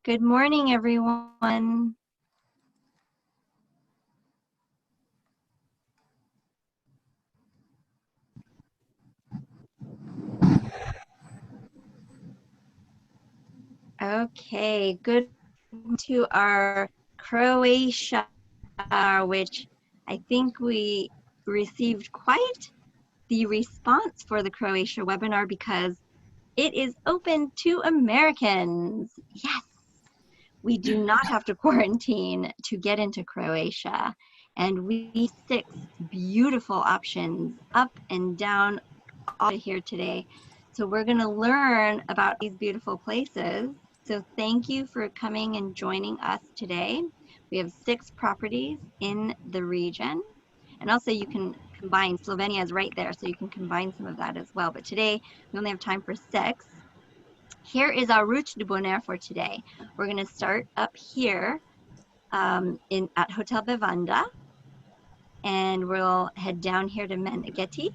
Good morning, everyone. Okay, good to our Croatia, which I think we received quite the response for the Croatia webinar because it is open to Americans. Yes, we do not have to quarantine to get into Croatia. And we 6 beautiful options up and down all here today. So we're going to learn about these beautiful places. So thank you for coming and joining us today. We have 6 properties in the region. And also you can combine, Slovenia is right there, so you can combine some of that as well. But today we only have time for 6. Here is our route de Bonaire for today. We're going to start up here at Hotel Bevanda, and we'll head down here to Meneghetti,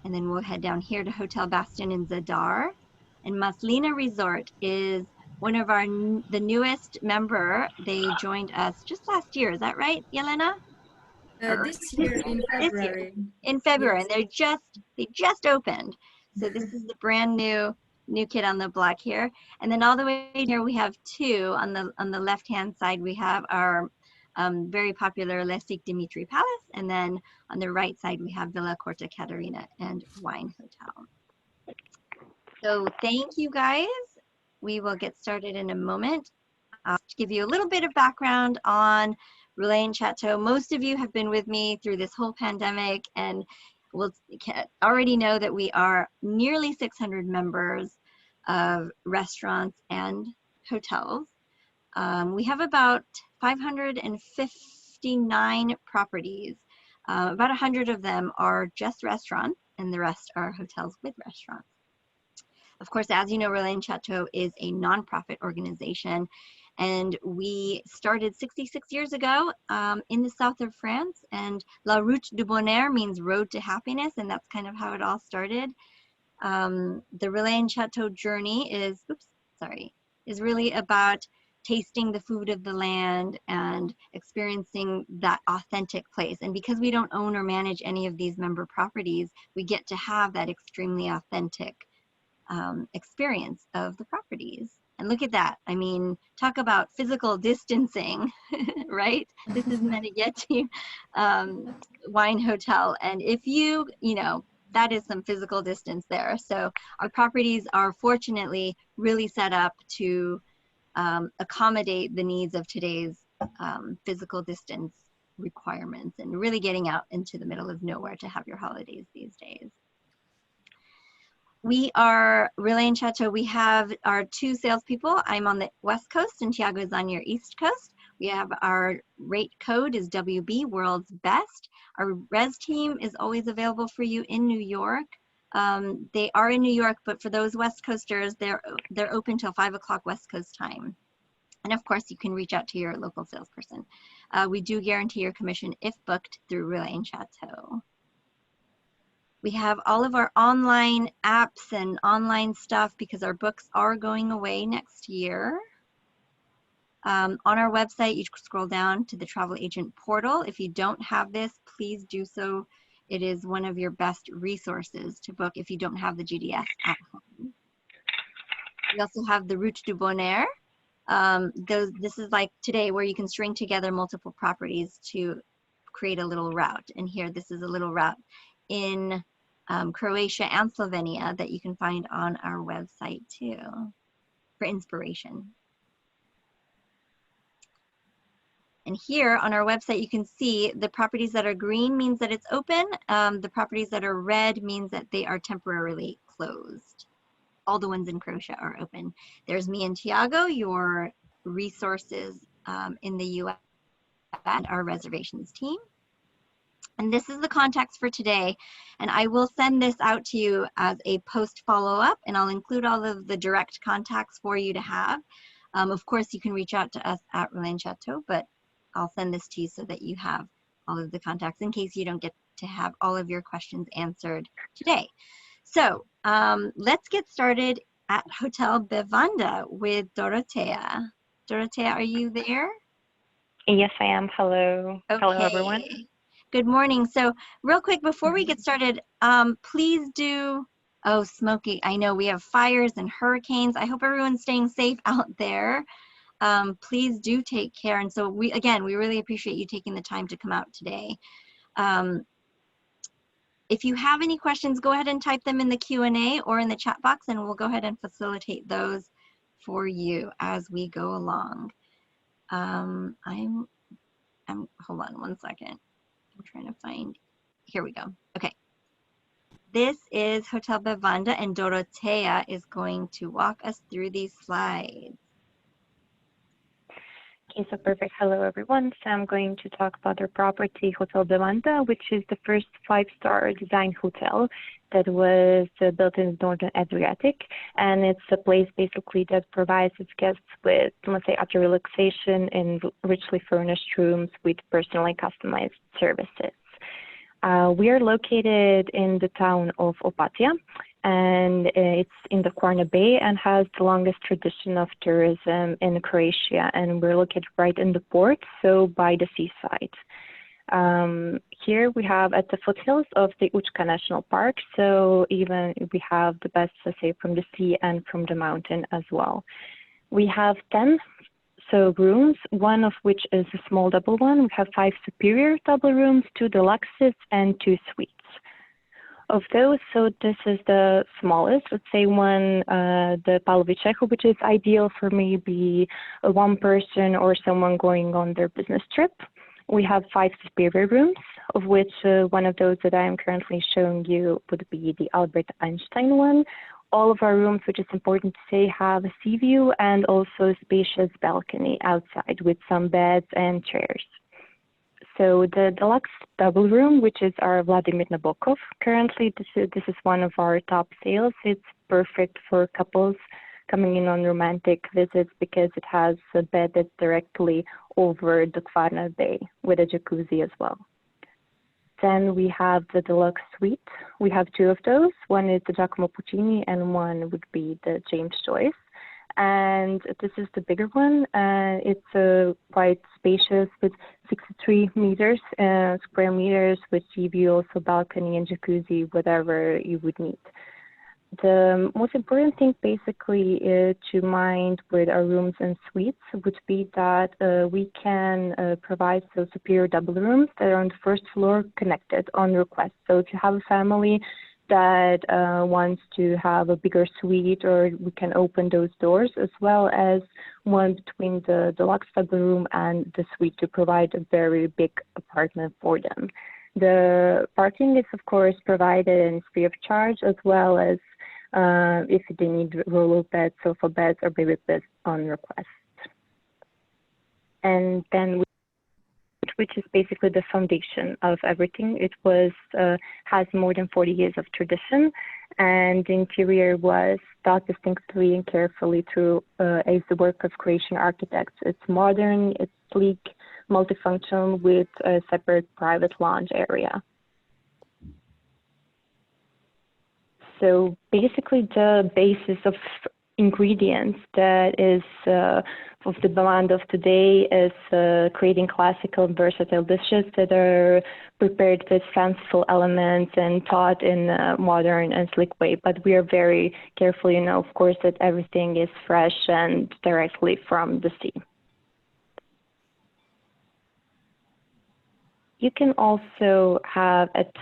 and then we'll head down here to Hotel Bastion in Zadar. And Maslina Resort is one of the newest member. They joined us just last year. Is that right, Yelena? This year in February. In February, yes. And they just opened. So this is the brand new kid on the block here. And then all the way here we have 2 on the left hand side. We have our very popular Lesic Dimitri Palace, and then on the right side we have Villa Corta Caterina and Wine Hotel. So thank you guys. We will get started in a moment. I'll give you a little bit of background on Relais Chateaux. Most of you have been with me through this whole pandemic and will already know that we are nearly 600 members of restaurants and hotels. We have about 559 properties. About 100 of them are just restaurants, and the rest are hotels with restaurants. Of course, as you know, Relais Chateaux is a nonprofit organization, and we started 66 years ago in the south of France, and La Route du Bonheur means road to happiness, and that's kind of how it all started. The Relais Chateaux journey is really about tasting the food of the land and experiencing that authentic place. And because we don't own or manage any of these member properties, we get to have that extremely authentic experience of the properties. And look at that. I mean, talk about physical distancing, right? This is Meneghetti Wine Hotel. And if you know, that is some physical distance there. So our properties are fortunately really set up to accommodate the needs of today's physical distance requirements and really getting out into the middle of nowhere to have your holidays these days. We are Relais Chateaux. We have our 2 salespeople. I'm on the West Coast and Tiago is on your East Coast. We have our rate code is WB, World's Best. Our res team is always available for you in New York. They are in New York, but for those West Coasters, they're open till 5 o'clock West Coast time. And of course, you can reach out to your local salesperson. We do guarantee your commission if booked through Relais Chateaux. We have all of our online apps and online stuff because our books are going away next year. On our website, you scroll down to the travel agent portal. If you don't have this, please do so. It is one of your best resources to book if you don't have the GDS at home. We also have the Route du Bonheur. This is like today where you can string together multiple properties to create a little route. And here, this is a little route in Croatia and Slovenia that you can find on our website too for inspiration. And here on our website, you can see the properties that are green means that it's open. The properties that are red means that they are temporarily closed. All the ones in Croatia are open. There's me and Tiago, your resources in the US, and our reservations team. And this is the contacts for today. And I will send this out to you as a post follow-up, and I'll include all of the direct contacts for you to have. Of course, you can reach out to us at Relais Chateaux, but I'll send this to you so that you have all of the contacts in case you don't get to have all of your questions answered today. So let's get started at Hotel Bevanda with Dorotea. Dorotea, are you there? Yes, I am. Hello. Okay. Hello, everyone. Good morning. So real quick, before we get started, please do, oh, Smokey, I know we have fires and hurricanes. I hope everyone's staying safe out there. Please do take care. And so we really appreciate you taking the time to come out today. If you have any questions, go ahead and type them in the Q&A or in the chat box, and we'll go ahead and facilitate those for you as we go along. Hold on one second. I'm trying to find, here we go. Okay. This is Hotel Bevanda, and Dorotea is going to walk us through these slides. Okay, so perfect. Hello, everyone. So I'm going to talk about our property, Hotel Bevanda, which is the first five-star design hotel that was built in the Northern Adriatic. And it's a place basically that provides its guests with, let's say, utter relaxation in richly furnished rooms with personally customized services. We are located in the town of Opatia, and it's in the Kvarner Bay and has the longest tradition of tourism in Croatia. And we're located right in the port, so by the seaside. Here we have at the foothills of the Učka National Park, so even we have the best, let's say, from the sea and from the mountain as well. We have 10 rooms, one of which is a small double one. We have 5 superior double rooms, 2 deluxes, and 2 suites. Of those, so this is the smallest, let's say one, the Relais Chateaux, which is ideal for maybe one person or someone going on their business trip. We have 5 superior rooms, of which one of those that I am currently showing you would be the Albert Einstein one. All of our rooms, which is important to say, have a sea view and also a spacious balcony outside with some beds and chairs. So the deluxe double room, which is our Vladimir Nabokov, currently this is one of our top sales. It's perfect for couples coming in on romantic visits because it has a bed that's directly over the Kvarner Bay with a jacuzzi as well. Then we have the deluxe suite. We have 2 of those. One is the Giacomo Puccini and one would be the James Joyce. And this is the bigger one. It's quite spacious with 63 meters, square meters with sea view, also balcony and jacuzzi, whatever you would need. The most important thing basically to mind with our rooms and suites would be that we can provide superior double rooms that are on the first floor connected on request. So if you have a family that wants to have a bigger suite, or we can open those doors, as well as one between the deluxe double room and the suite to provide a very big apartment for them. The parking is of course provided and free of charge, as well as if they need roll-up beds, sofa beds, or baby beds on request. And then, which is basically the foundation of everything. It has more than 40 years of tradition, and the interior was thought distinctly and carefully through as the work of Croatian architects. It's modern, it's sleek, multifunctional with a separate private lounge area. So basically the basis of ingredients that is of the Bevanda of today is creating classical and versatile dishes that are prepared with fanciful elements and taught in a modern and sleek way. But we are very careful, of course, that everything is fresh and directly from the sea. You can also have at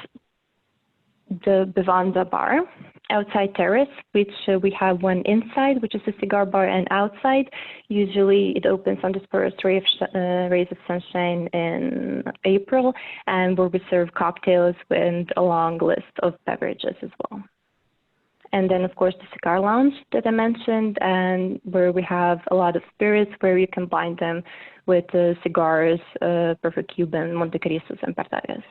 the Bevanda bar outside terrace, which we have one inside, which is a cigar bar, and outside usually it opens on the first rays of sunshine in April, and where we serve cocktails with a long list of beverages as well. And then of course the cigar lounge that I mentioned, and where we have a lot of spirits where you can blind them with cigars, perfect Cuban, Monte Cristos, and Partagas.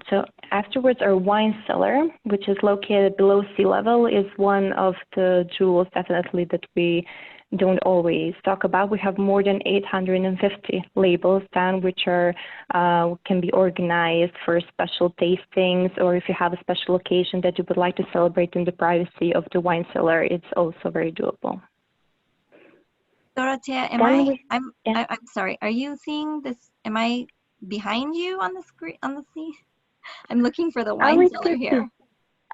So afterwards, our wine cellar, which is located below sea level, is one of the jewels definitely that we don't always talk about. We have more than 850 labels down, which are can be organized for special tastings, or if you have a special occasion that you would like to celebrate in the privacy of the wine cellar, it's also very doable. Dorothea, I'm sorry. Are you seeing this? Am I behind you on the screen, on the scene? I'm looking for the wine cellar here.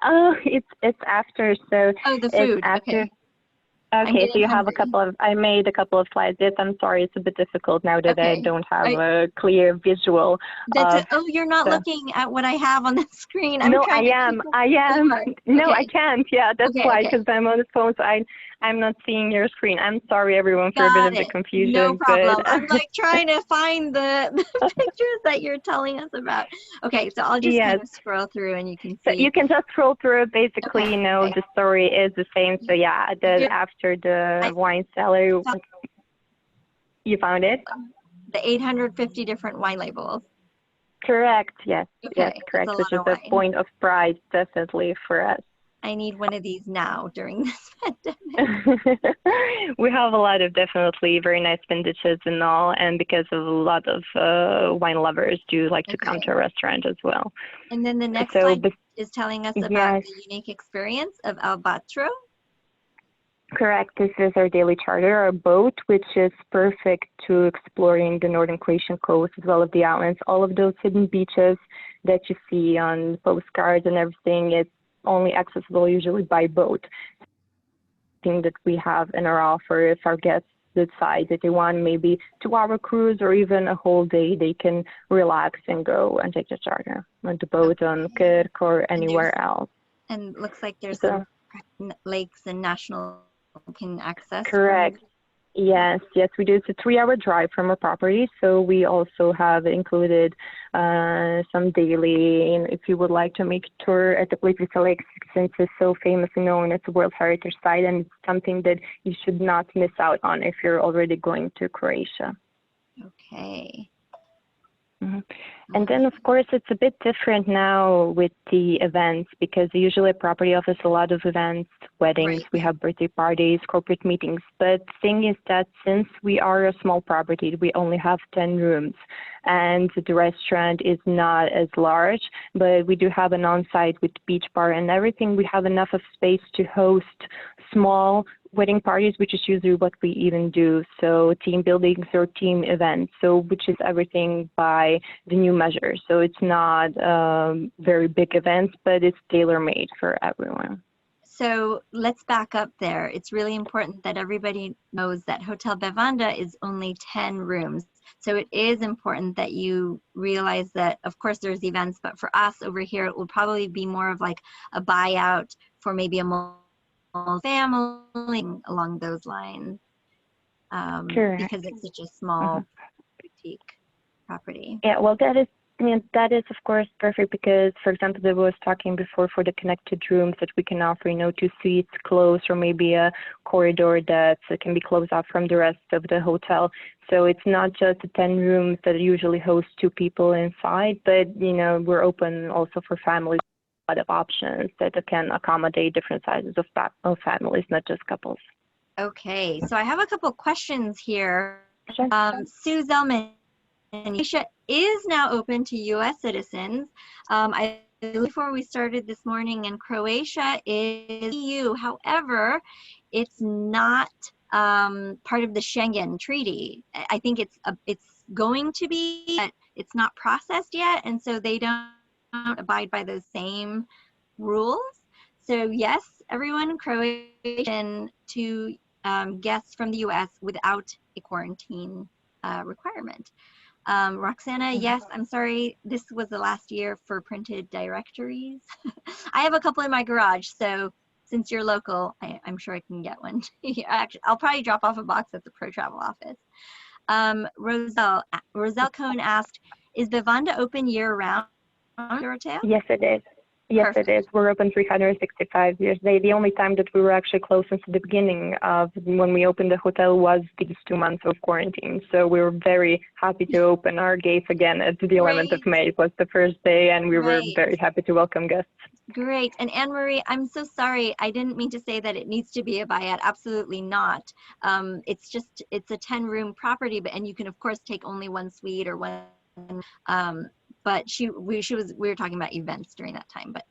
Oh, it's after, so oh, the food. It's after. Okay. Okay, so you have a couple of, I made a couple of slides. Yes, I'm sorry, it's a bit difficult now that I don't have a clear visual. Oh, you're not looking at what I have on the screen. No, I am. No, okay. I can't. Yeah, that's why, because I'm on the phone, so I'm not seeing your screen. I'm sorry, everyone, for a bit of the confusion. No problem. I'm like trying to find the pictures that you're telling us about. Okay, so I'll just kind of scroll through and you can see. So you can just scroll through. Basically, the story is the same. So yeah, after the wine cellar, you found it? The 850 different wine labels. Correct. Yes. Yes, correct. Which is a point of pride, definitely, for us. I need one of these now during this pandemic. We have a lot of definitely very nice vintages and all, and because of a lot of wine lovers do like to come to a restaurant as well. And then the next slide is telling us about the unique experience of Albatro. Correct. This is our daily charter, our boat, which is perfect to exploring the northern Croatian coast as well as the islands. All of those hidden beaches that you see on postcards and everything, it's only accessible usually by boat. Thing that we have in our offer, if our guests decide that they want maybe 2-hour cruise or even a whole day, they can relax and go and take the charter on the boat on Kirk or anywhere else. And looks like there's some lakes and national can access. Correct. Yes, we do. It's a 3-hour drive from our property, so we also have included some daily, if you would like to make a tour at the Plitvice Lake, since it's so famously known as a World Heritage Site, and it's something that you should not miss out on if you're already going to Croatia. Okay. Mm-hmm. And then, of course, it's a bit different now with the events, because usually a property offers a lot of events, weddings, we have birthday parties, corporate meetings. But the thing is that since we are a small property, we only have 10 rooms, and the restaurant is not as large, but we do have an on-site with beach bar and everything. We have enough of space to host small wedding parties, which is usually what we even do. So team buildings or team events, so which is everything by the new measure. So it's not very big events, but it's tailor-made for everyone. So let's back up there. It's really important that everybody knows that Hotel Bevanda is only 10 rooms. So it is important that you realize that, of course, there's events, but for us over here, it will probably be more of like a buyout for maybe a family along those lines, because it's such a small boutique property. Yeah, well, that is of course perfect, because, for example, I was talking before for the connected rooms that we can offer, 2 suites close, or maybe a corridor that can be closed off from the rest of the hotel. So it's not just the 10 rooms that usually host 2 people inside, but we're open also for families. A lot of options that can accommodate different sizes of families, not just couples. Okay, so I have a couple questions here. Sure. Sue Zellman, Croatia is now open to U.S. citizens. I before we started this morning, and Croatia is EU. However, it's not part of the Schengen Treaty. I think it's going to be, but it's not processed yet, and so they don't abide by those same rules. So yes, everyone Croatian to guests from the US without a quarantine requirement. Roxana, yes, I'm sorry, this was the last year for printed directories. I have a couple in my garage, so since you're local, I'm sure I can get one. Actually, I'll probably drop off a box at the Pro Travel office. Roselle Cohn asked, is Bevanda open year-round? Yes, it is. Yes, Perfect. it is. We're open 365 years. The only time that we were actually closed since the beginning of when we opened the hotel was these 2 months of quarantine. So we were very happy to open our gates again at the 11th of Great. May. It was the first day, and we were Right. very happy to welcome guests. Great. And Anne-Marie, I'm so sorry. I didn't mean to say that it needs to be a buyout. Absolutely not. It's just, it's a 10-room property, and you can, of course, take only one suite or one. But we were talking about events during that time. But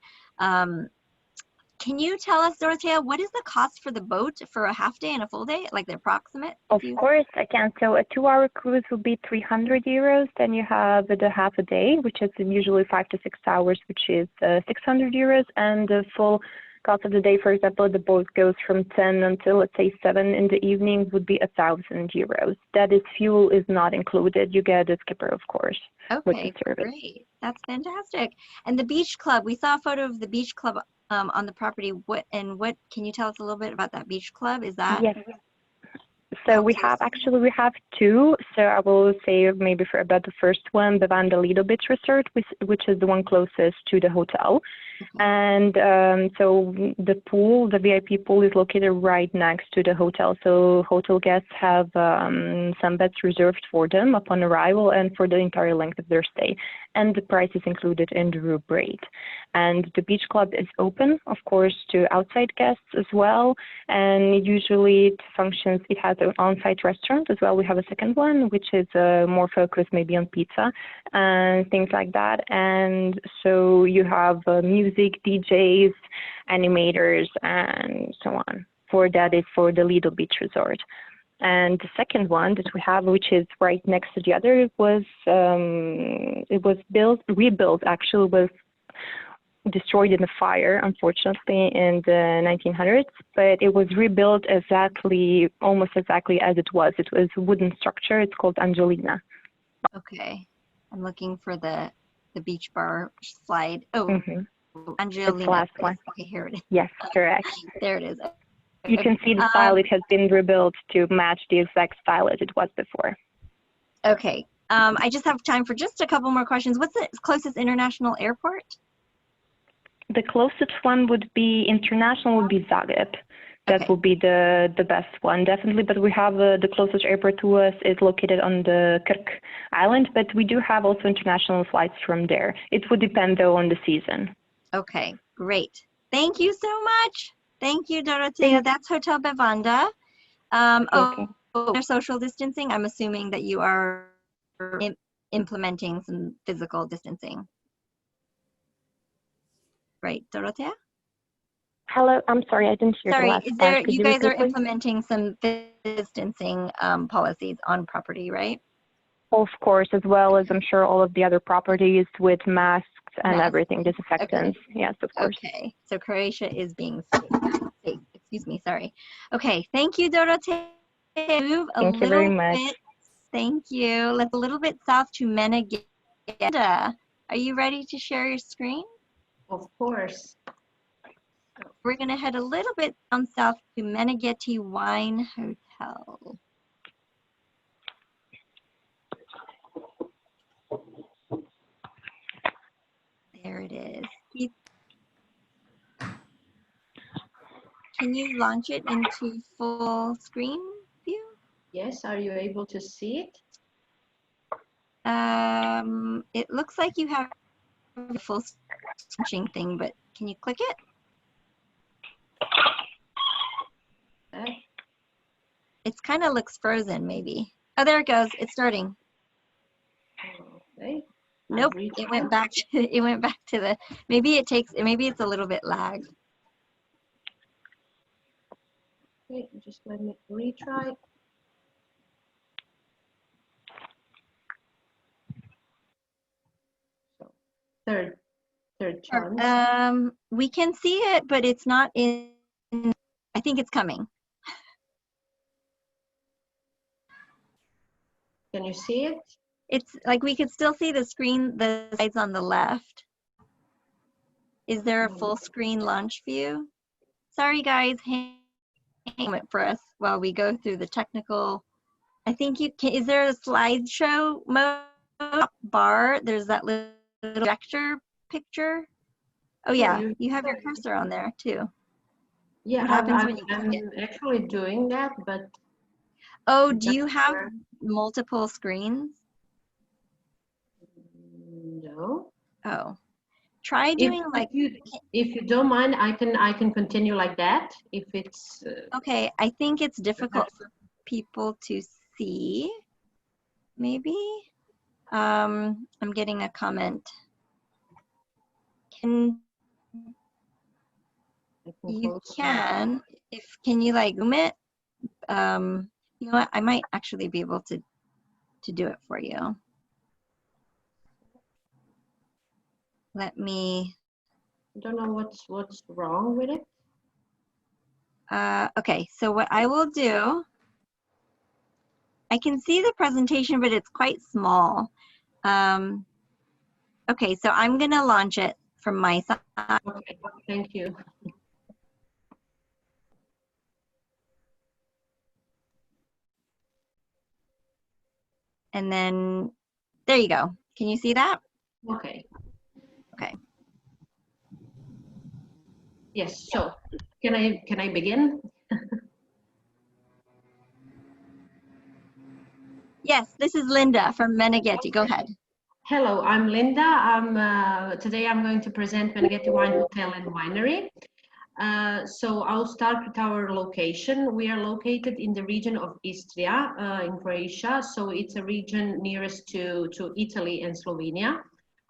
can you tell us, Dorothea, what is the cost for the boat for a half day and a full day, like the approximate? Of course, I can. So a 2-hour cruise will be 300 euros. Then you have the half a day, which is usually 5 to 6 hours, which is 600 euros. And the full cost of the day, for example, the boat goes from 10 until, let's say, 7 in the evening, would be 1,000 euros. That is, fuel is not included. You get a skipper, of course, with the Okay, service. great. That's fantastic. And the beach club, we saw a photo of the beach club on the property. What can you tell us a little bit about that beach club? Is that? Yes. So we have two. So I will say maybe about the first one, the Vanda Lido Beach Resort, which is the one closest to the hotel. Okay. And so the pool, the VIP pool, is located right next to the hotel. So hotel guests have some beds reserved for them upon arrival and for the entire length of their stay. And the price is included in the room rate. And the beach club is open, of course, to outside guests as well. And usually it functions, it has an on-site restaurant as well. We have a second one, which is more focused maybe on pizza and things like that. And so you have music, DJs, animators, and so on. That is for the Lido Beach Resort. And the second one that we have, which is right next to the other, it was rebuilt actually, was destroyed in a fire, unfortunately, in the 1900s, but it was rebuilt almost exactly as it was. It was a wooden structure. It's called Angelina. Okay. I'm looking for the beach bar slide. Oh, Angelina. It's the last one. Okay, here it is. Yes, correct. There it is. You can see the style. It has been rebuilt to match the exact style as it was before. Okay. I just have time for just a couple more questions. What's the closest international airport? The closest one would be international, would be Zagreb. That would be the best one, definitely. But we have the closest airport to us is located on the Krk Island, but we do have also international flights from there. It would depend, though, on the season. Okay, great. Thank you so much. Thank you, Dorothea. That's Hotel Bevanda. There's social distancing. I'm assuming that you are implementing some physical distancing. Right, Dorothea? Hello, I'm sorry, I didn't hear the last part. You guys are implementing some distancing policies on property, right? Of course, as well as I'm sure all of the other properties with masks and everything, disinfectants. Okay. Yes, of course. Okay, so Croatia is being safe. Excuse me, sorry. Okay, thank you, Dorothea. Move a thank you very much. Thank you. Let's a little bit south to Menegeta. Are you ready to share your screen? Of course. We're going to head a little bit down south to Menegeti Wine Hotel. There it is. Can you launch it into full screen view? Yes, are you able to see it? It looks like you have a full launching thing, but can you click it? It kind of looks frozen, maybe. Oh, there it goes. It's starting. Okay. Nope. It went back to the. Maybe it's a little bit lagged. Okay, just let me retry. So, third chance. We can see it, but it's not in. I think it's coming. Can you see it? It's like we could still see the screen, the slides on the left. Is there a full screen launch view? Sorry, guys. Hang it for us while we go through the technical. I think you can. Is there a slideshow mode bar? There's that little projector picture Oh yeah, you have your cursor on there too. Yeah, what happens when you I'm actually doing that, but oh, do you have multiple screens? No. Oh, try doing if you don't mind, I can continue like that if it's okay. I think it's difficult for people to see. Maybe I'm getting a comment. Can you can you like zoom it? You know what? I might actually be able to do it for you. Let me. I don't know what's wrong with it. Okay, so what I will do, I can see the presentation, but it's quite small. Okay, so I'm gonna launch it from my side. Okay, thank you. And then, there you go. Can you see that? Okay. Okay. Yes, so can I begin? Yes, this is Linda from Meneghetti. Go ahead. Hello, I'm Linda. Today I'm going to present Meneghetti Wine Hotel and Winery. So I'll start with our location. We are located in the region of Istria in Croatia. So it's a region nearest to Italy and Slovenia.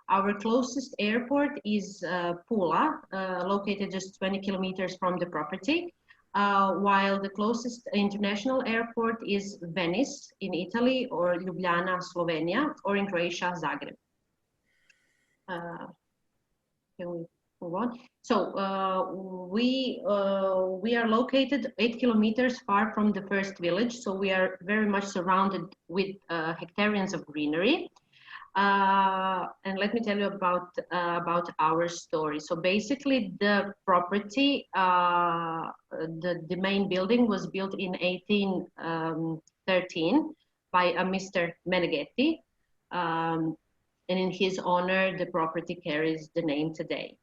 Our closest airport is Pula, located just 20 kilometers from the property, while the closest international airport is Venice in Italy, or Ljubljana, Slovenia, or in Croatia, Zagreb. Can we move on? So we are located 8 kilometers far from the first village, so we are very much surrounded with hectares of greenery. And let me tell you about our story. So basically, the property, the main building was built in 1813 by a Mr. Meneghetti, and in his honor, the property carries the name today.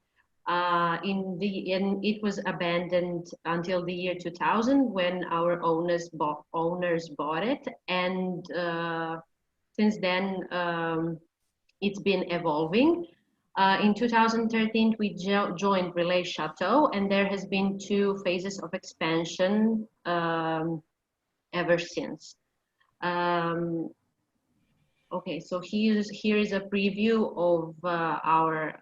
It was abandoned until the year 2000 when our owners bought it, and since then, it's been evolving. In 2013, we joined Relais Chateaux, and there has been 2 phases of expansion ever since. Okay, so here is a preview of our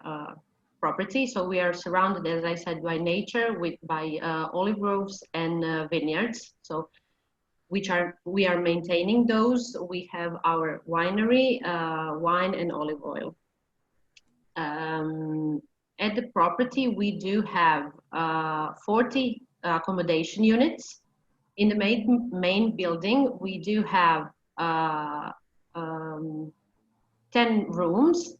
property. So we are surrounded, as I said, by nature, by olive groves and vineyards. So we are maintaining those. We have our winery, wine and olive oil. At the property, we do have 40 accommodation units. In the main building, we do have 10 rooms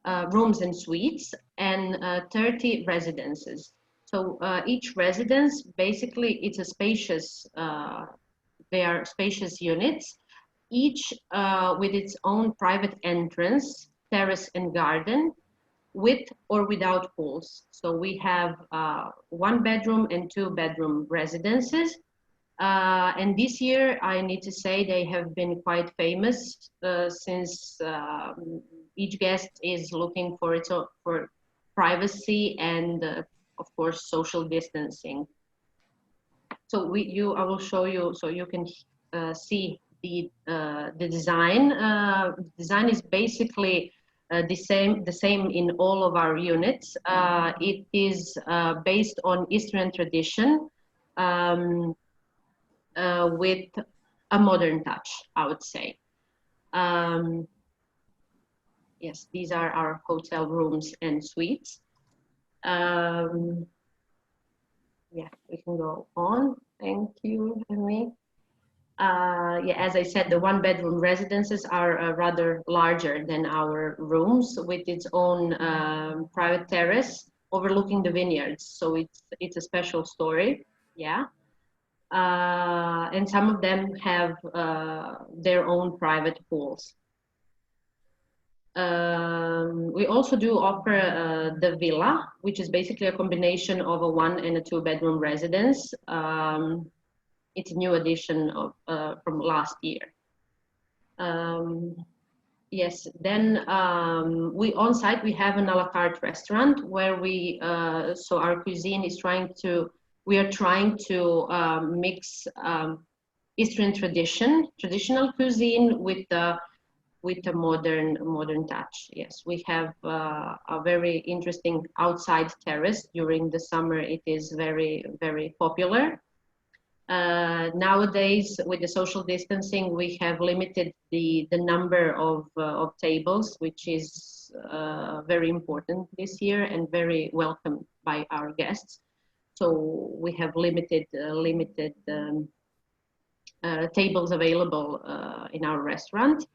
and suites, and 30 residences. So each residence, basically, it's a spacious, they are spacious units, each with its own private entrance, terrace and garden, with or without pools. So we have 1 bedroom and 2 bedroom residences. And this year, I need to say they have been quite famous since each guest is looking for privacy and, of course, social distancing. So I will show you so you can see the design. Design is basically the same in all of our units. It is based on Eastern tradition. With a modern touch, I would say. Yes, these are our hotel rooms and suites. Yeah, we can go on. Thank you, Amy. Yeah, as I said, the 1 bedroom residences are rather larger than our rooms, with its own private terrace overlooking the vineyards. So it's a special story. Yeah. And some of them have their own private pools. We also do offer the villa, which is basically a combination of a 1 and a 2 bedroom residence. It's a new addition of, from last year. Yes, then we on site we have an a la carte restaurant where we so our cuisine is we are trying to mix Eastern traditional cuisine with a modern touch. Yes, we have a very interesting outside terrace. During the summer, it is very popular. Nowadays, with the social distancing, we have limited the number of tables, which is very important this year and very welcome by our guests. So we have limited tables available in our restaurant.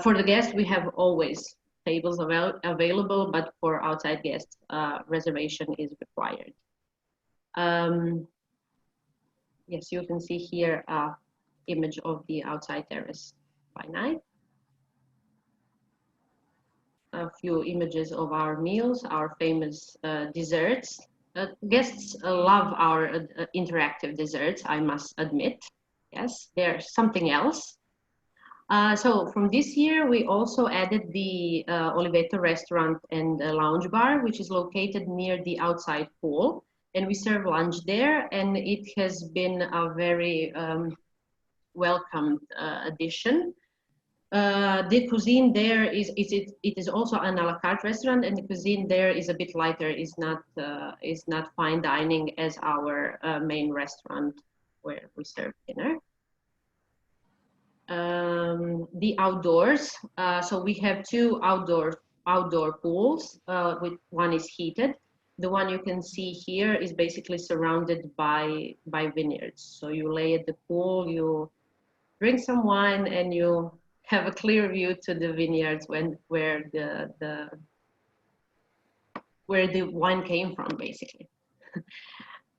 For the guests, we have always tables available, but for outside guests, reservation is required. Yes, you can see here an image of the outside terrace by night. A few images of our meals, our famous desserts. Guests love our interactive desserts, I must admit. Yes, they're something else. So from this year, we also added the Oliveto restaurant and lounge bar, which is located near the outside pool. And we serve lunch there, and it has been a very welcomed addition. The cuisine there it is also an a la carte restaurant, and the cuisine there is a bit lighter, is not fine dining as our main restaurant where we serve dinner. The outdoors, so we have two outdoor pools. With one is heated. The one you can see here is basically surrounded by vineyards. So you lay at the pool, you drink some wine, and you have a clear view to the vineyards where the wine came from, basically.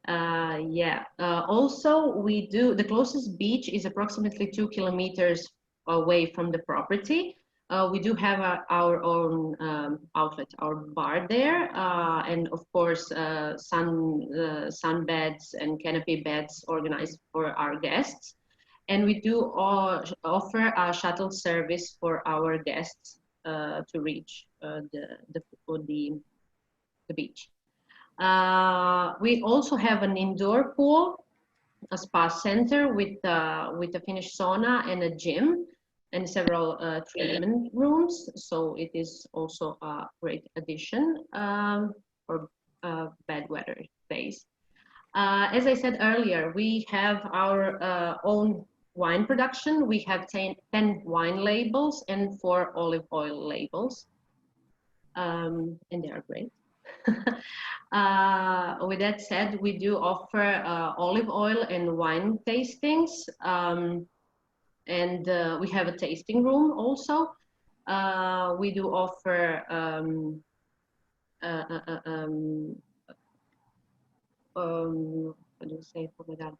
Yeah. Also, the closest beach is approximately 2 kilometers away from the property. We do have our own outlet, our bar there, and of course, sun beds and canopy beds organized for our guests. And we do offer a shuttle service for our guests to reach the beach. We also have an indoor pool, a spa center with a Finnish sauna and a gym and several treatment rooms. So it is also a great addition for bad weather days. As I said earlier, we have our own wine production. We have 10 wine labels and 4 olive oil labels, and they are great. With that said, we do offer olive oil and wine tastings, and we have a tasting room also. We do offer what do you say? Oh my God.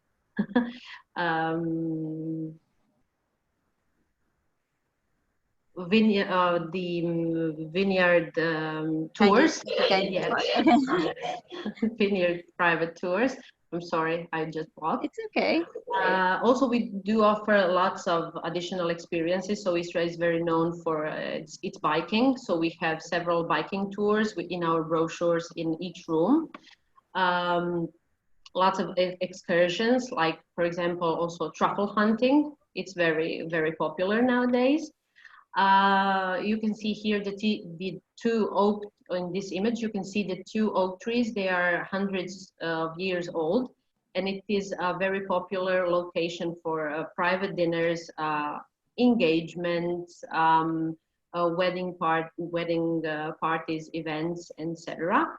The vineyard tours. Yes. Vineyard private tours. I'm sorry, I just walked. It's okay. Also, we do offer lots of additional experiences. So Istra is very known for its biking. So we have several biking tours in our brochures in each room. Lots of excursions, like for example, also truffle hunting. It's very popular nowadays. You can see here the 2 oak, in this image, you can see the 2 oak trees. They are hundreds of years old, and it is a very popular location for private dinners, engagements, wedding parties, events, etc.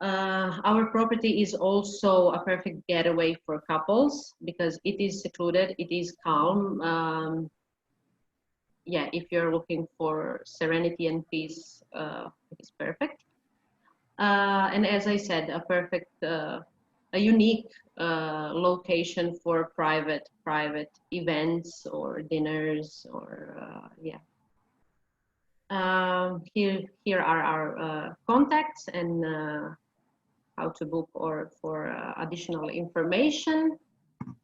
Our property is also a perfect getaway for couples because it is secluded, it is calm. Yeah, if you're looking for serenity and peace, it is perfect. And as I said, a unique location for private events or dinners or yeah. Here are our contacts and how to book or for additional information.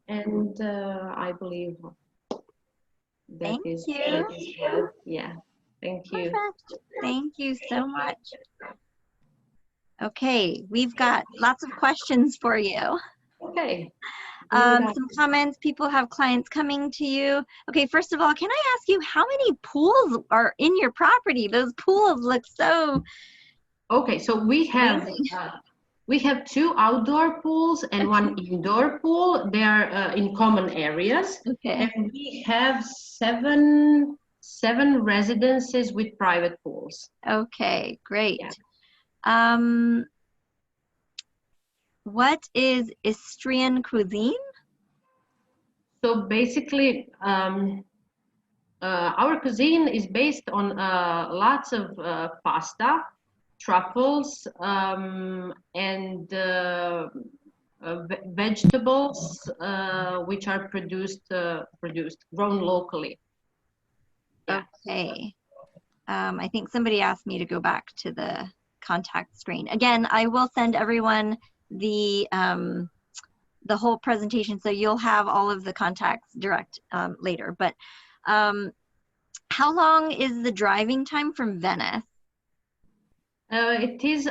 And I believe that Thank is you. all. Yeah. Thank you. Perfect. Thank you so much. Okay, we've got lots of questions for you. Okay. Some comments. People have clients coming to you. Okay, first of all, can I ask you how many pools are in your property? Those pools look so. Okay, so we have 2 outdoor pools and 1 indoor pool. They are in common areas. Okay. And we have seven residences with private pools. Okay, great. Yeah. What is Istrian cuisine? So basically, our cuisine is based on lots of pasta, truffles, and vegetables which are grown locally. Yeah. Okay. I think somebody asked me to go back to the contact screen. Again, I will send everyone the whole presentation, so you'll have all of the contacts direct later. But how long is the driving time from Venice? It is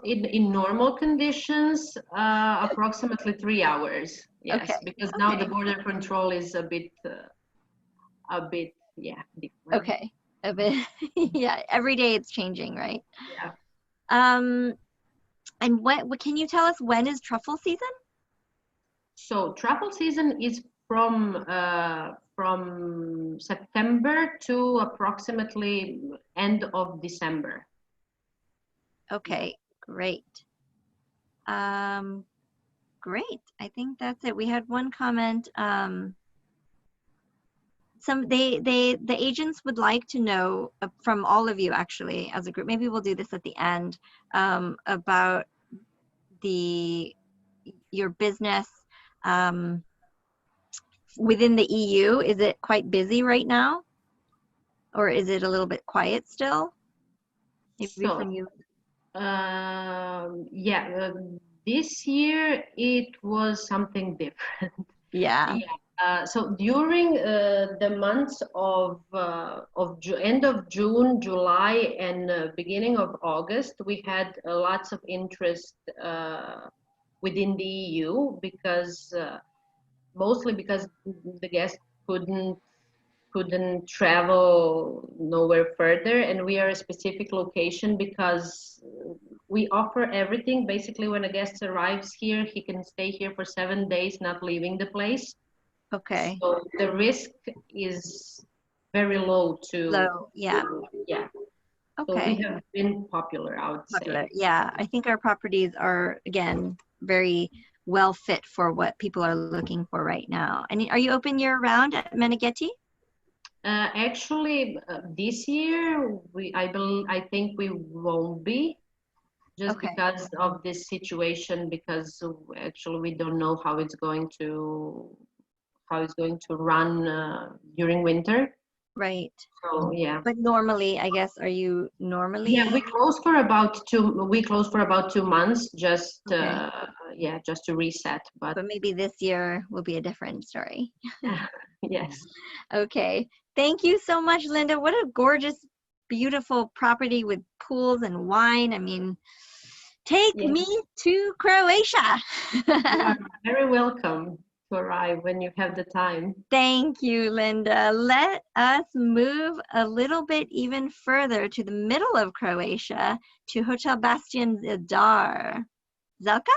in normal conditions, approximately 3 hours. Yes, Okay. because now the border control is a bit, yeah, different. Okay, a bit. Yeah, every day it's changing, right? Yeah. And what can you tell us, when is truffle season? So truffle season is from September to approximately end of December. Okay, great. Great. I think that's it. We had one comment. The agents would like to know from all of you, actually, as a group. Maybe we'll do this at the end, about your business within the EU. Is it quite busy right now, or is it a little bit quiet still? Maybe from you. Yeah, this year it was something different. Yeah. Yeah. So during the months of end of June, July, and beginning of August, we had lots of interest within the EU because mostly because the guests couldn't travel nowhere further, and we are a specific location because we offer everything. Basically, when a guest arrives here, he can stay here for 7 days, not leaving the place. Okay. So the risk is very low to. Low, yeah. Yeah. Okay. So we have been popular, I would say. Yeah, I think our properties are, again, very well fit for what people are looking for right now. And are you open year round at Meneghetti? Actually, this year I think we won't be, just because of this situation. Because actually we don't know how it's going to run during winter. Right. So yeah. But normally, I guess, are you normally? Yeah, we close for about 2 months, just just to reset. But maybe this year will be a different story. Yes. Okay. Thank you so much, Linda. What a gorgeous, beautiful property with pools and wine. I mean, take me to Croatia. You are very welcome to arrive when you have the time. Thank you, Linda. Let us move a little bit even further to the middle of Croatia, to Hotel Bastion Zadar. Zelka?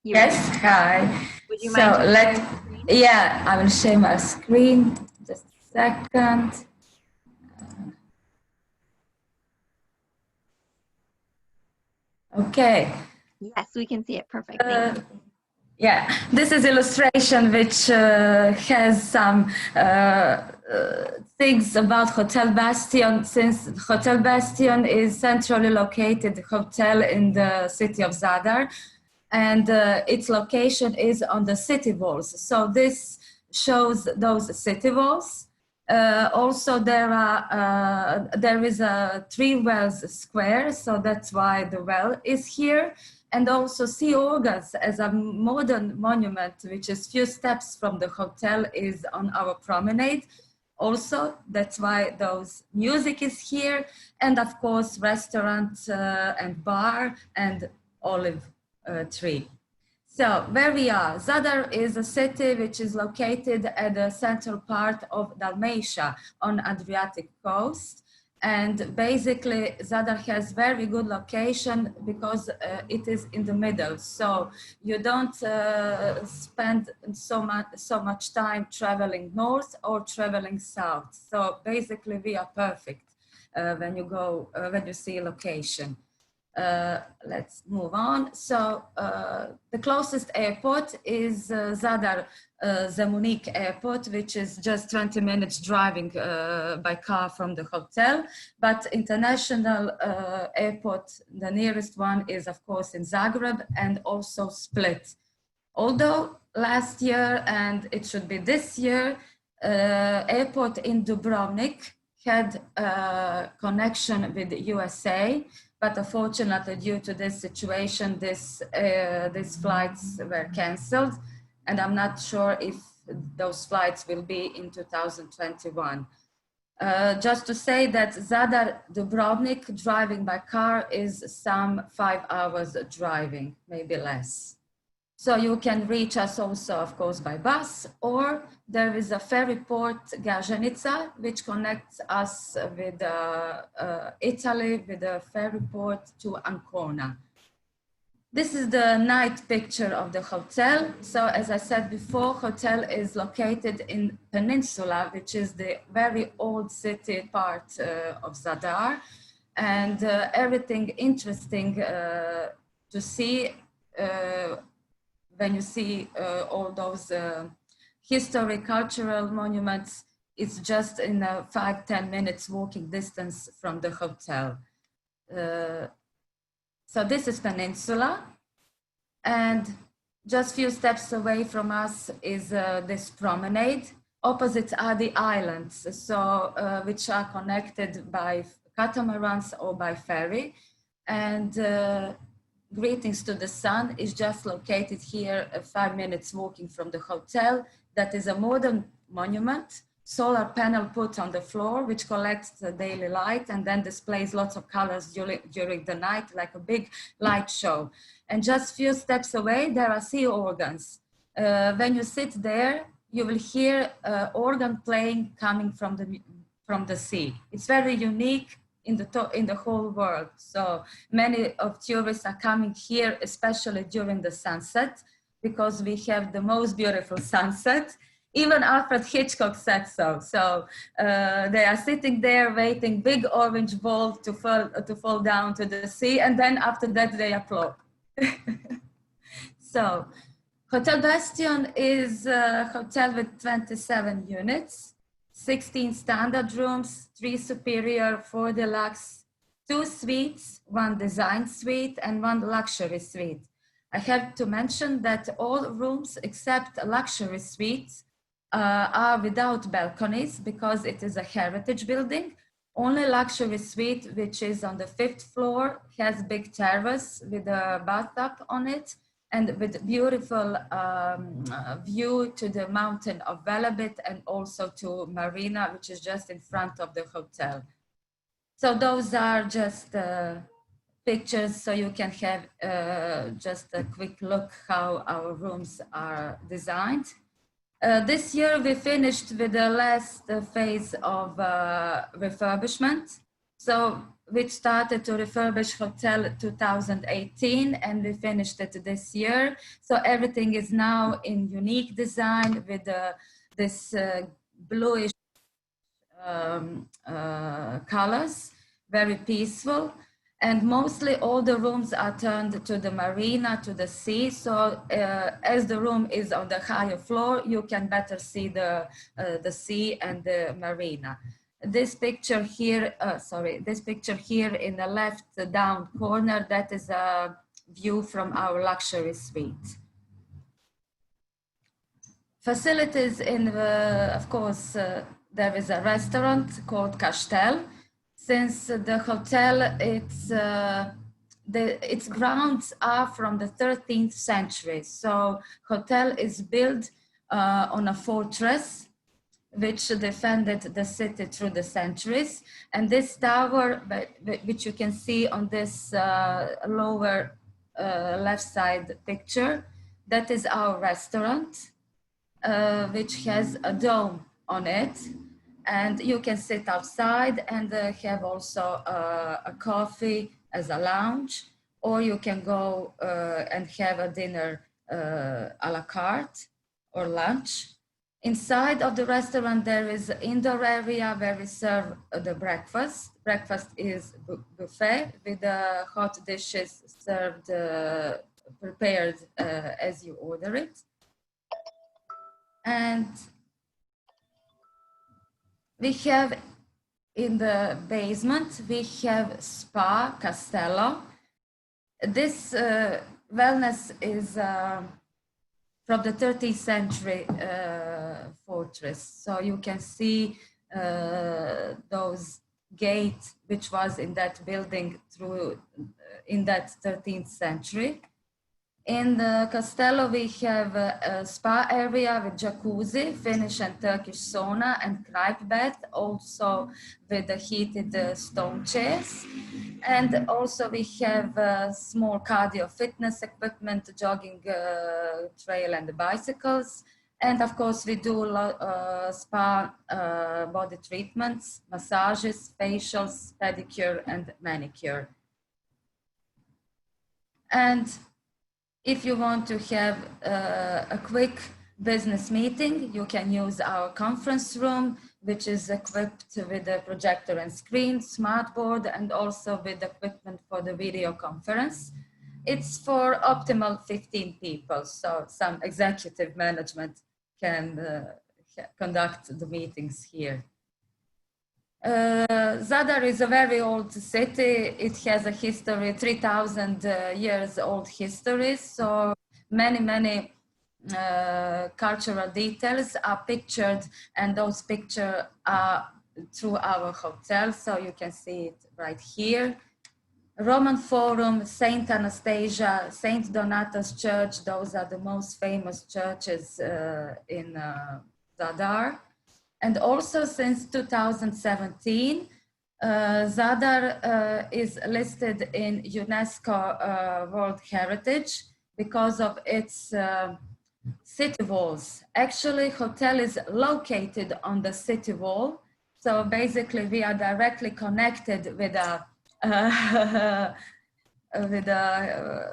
Yes, hi. Would you mind? I will share my screen. Just a second. Okay. Yes, we can see it. Perfect. Thank you. Yeah, this is illustration which has some things about Hotel Bastion, since Hotel Bastion is centrally located hotel in the city of Zadar, and its location is on the city walls. So this shows those city walls, Also, there is a 3 wells square, so that's why the well is here. And also Sea Organs as a modern monument, which is few steps from the hotel, is on our promenade. Also, that's why those music is here. And of course, restaurant and bar and olive tree. So where we are, Zadar is a city which is located at the central part of Dalmatia on Adriatic coast. And basically Zadar has very good location because it is in the middle. So you don't spend so much time traveling north or traveling south. So basically we are perfect when you see location. Let's move on. So the closest airport is Zadar Zemunik Airport, which is just 20 minutes driving by car from the hotel. But international airport, the nearest one is of course in Zagreb and also Split. Although last year, and it should be this year, airport in Dubrovnik had a connection with the USA, but unfortunately, due to this situation, these flights were canceled, and I'm not sure if those flights will be in 2021. Just to say that Zadar Dubrovnik driving by car is some 5 hours driving, maybe less. So you can reach us also, of course, by bus, or there is a ferry port, Gaženica, which connects us with Italy, with a ferry port to Ancona. This is the night picture of the hotel. So as I said before, hotel is located in Peninsula, which is the very old city part of Zadar, and everything interesting to see when you see all those historic, cultural monuments. It's just in a 5-10 minutes walking distance from the hotel. So this is Peninsula, and just few steps away from us is this promenade. Opposite are the islands, so which are connected by catamarans or by ferry. And Greetings to the Sun is just located here, 5 minutes walking from the hotel. That is a modern monument, solar panel put on the floor, which collects the daily light and then displays lots of colors during the night, like a big light show. And just few steps away, there are sea organs. When you sit there, you will hear organ playing coming from the sea. It's very unique in the whole world. So many of tourists are coming here, especially during the sunset, because we have the most beautiful sunset. Even Alfred Hitchcock said so. So they are sitting there waiting, big orange ball to fall down to the sea, and then after that they applaud. So Hotel Bastion is a hotel with 27 units. 16 standard rooms, 3 superior, 4 deluxe, 2 suites, 1 design suite, and 1 luxury suite. I have to mention that all rooms except luxury suites are without balconies because it is a heritage building. Only luxury suite, which is on the 5th floor, has big terrace with a bathtub on it, and with beautiful view to the mountain of Velebit and also to Marina, which is just in front of the hotel. So those are just pictures, so you can have just a quick look how our rooms are designed. This year we finished with the last phase of refurbishment. So we started to refurbish hotel 2018 and we finished it this year. So everything is now in unique design with this bluish colors, very peaceful. And mostly all the rooms are turned to the marina, to the sea. So as the room is on the higher floor, you can better see the sea and the marina. This picture here, this picture here in the left down corner, that is a view from our luxury suite. Facilities in, of course, there is a restaurant called Castel. Since the hotel, its grounds are from the 13th century. So hotel is built on a fortress which defended the city through the centuries. And this tower, which you can see on this lower left side picture, that is our restaurant, which has a dome on it. And you can sit outside and have also a coffee as a lounge, or you can go and have a dinner a la carte or lunch. Inside of the restaurant, there is an indoor area where we serve the breakfast. Breakfast is buffet with hot dishes served, prepared as you order it. And we have in the basement, we have Spa Castello. This wellness is from the 13th century fortress. So you can see those gates which was in that building through in that 13th century. In the Castello, we have a spa area with jacuzzi, Finnish and Turkish sauna, and cripe bath, also with the heated stone chairs. And also we have small cardio fitness equipment, jogging trail and bicycles. And of course, we do spa body treatments, massages, facials, pedicure, and manicure. And if you want to have a quick business meeting, you can use our conference room, which is equipped with a projector and screen, smartboard, and also with equipment for the video conference. It's for optimal 15 people, so some executive management can conduct the meetings here. Zadar is a very old city. It has a history, 3,000 years old history. So many cultural details are pictured, and those pictures are through our hotel. So you can see it right here. Roman Forum, Saint Anastasia, Saint Donata's Church. Those are the most famous churches in Zadar. And also since 2017, Zadar is listed in UNESCO World Heritage because of its city walls. Actually, hotel is located on the city wall. So basically we are directly connected with a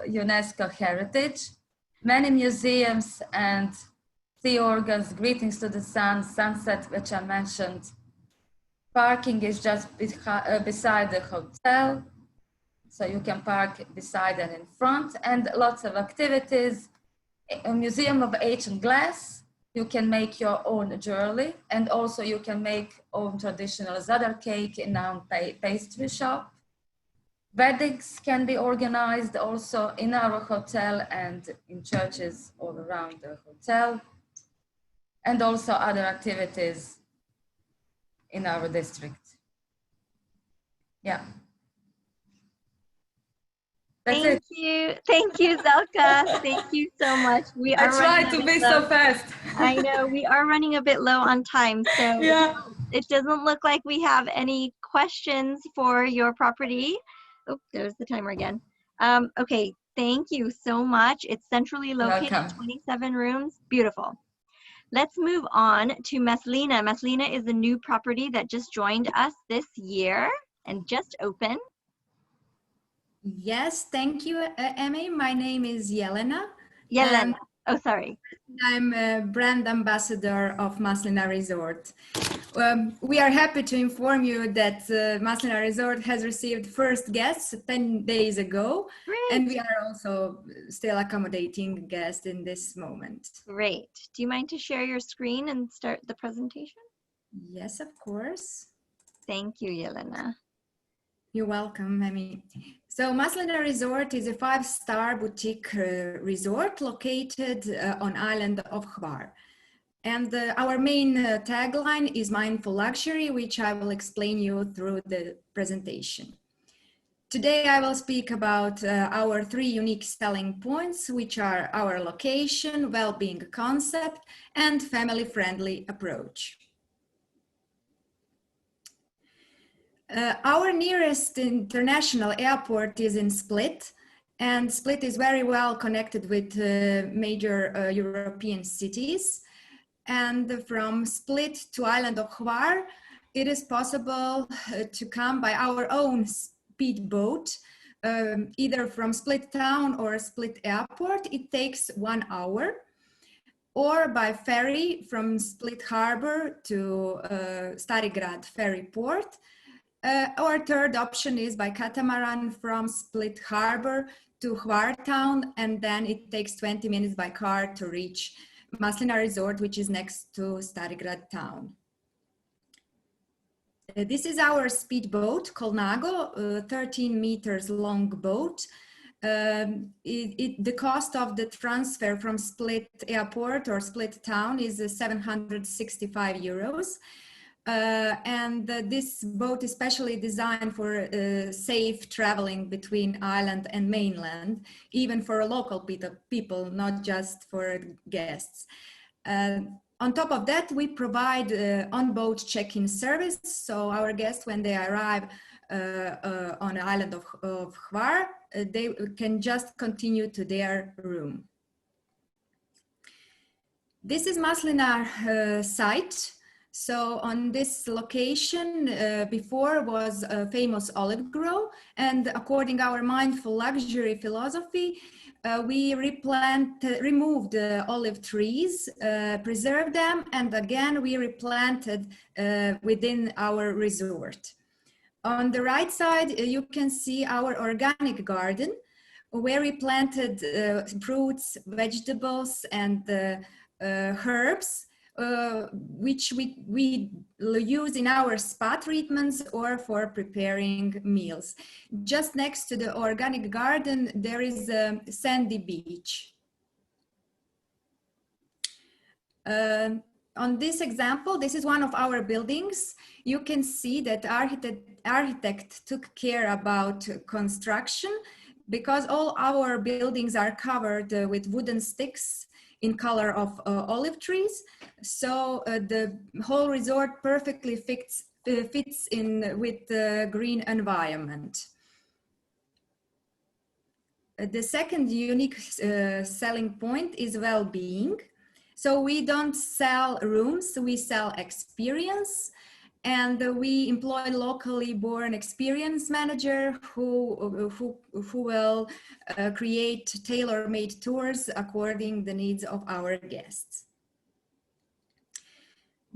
UNESCO heritage. Many museums and sea organs, greetings to the sun, sunset, which I mentioned. Parking is just beside the hotel. So you can park beside and in front, and lots of activities. A museum of ancient glass. You can make your own jewelry, and also you can make own traditional Zadar cake in our pastry shop. Weddings can be organized also in our hotel and in churches all around the hotel, and also other activities in our district. Yeah. Thank you, Zelka. Thank you so much. I try to be so fast. I know we are running a bit low on time, so yeah. It doesn't look like we have any questions for your property. Oh, there's the timer again. Okay, thank you so much. It's centrally located, welcome. 27 rooms, beautiful. Let's move on to Maslina. Maslina is a new property that just joined us this year and just opened. Yes, thank you, Emmy. My name is Jelena. Jelena. Oh, sorry. I'm a brand ambassador of Maslina Resort. We are happy to inform you that Maslina Resort has received first guests 10 days ago. Great. And we are also still accommodating guests in this moment. Great. Do you mind to share your screen and start the presentation? Yes, of course. Thank you, Jelena. You're welcome, Emmy. So Maslina Resort is a 5-star boutique resort located on island of Hvar. And our main tagline is mindful luxury, which I will explain you through the presentation. Today, I will speak about our 3 unique selling points, which are our location, well-being concept, and family-friendly approach. Our nearest international airport is in Split, and Split is very well connected with major European cities. And from Split to island of Hvar, it is possible to come by our own speedboat, either from Split town or Split airport. It takes 1 hour, or by ferry from Split harbor to Starigrad ferry port. Our third option is by catamaran from Split harbor to Hvar town, and then it takes 20 minutes by car to reach Maslina Resort, which is next to Starigrad town. This is our speedboat, Kolnago, 13 meters long boat. The cost of the transfer from Split airport or Split town is 765 euros. And this boat is specially designed for safe traveling between island and mainland, even for local people, not just for guests. On top of that, we provide on-boat check-in service. So our guests, when they arrive on the island of Hvar, they can just continue to their room. This is Maslina site. So on this location before was a famous olive grove, and according our mindful luxury philosophy, we removed the olive trees, preserved them, and again we replanted within our resort. On the right side, you can see our organic garden, where we planted fruits, vegetables, and herbs, which we use in our spa treatments or for preparing meals. Just next to the organic garden, there is a sandy beach. On this example, this is one of our buildings. You can see that architect took care about construction, because all our buildings are covered with wooden sticks in color of olive trees. So the whole resort perfectly fits in with the green environment. The second unique selling point is well-being. So we don't sell rooms, we sell experience. And we employ locally born experience manager who will create tailor-made tours according the needs of our guests.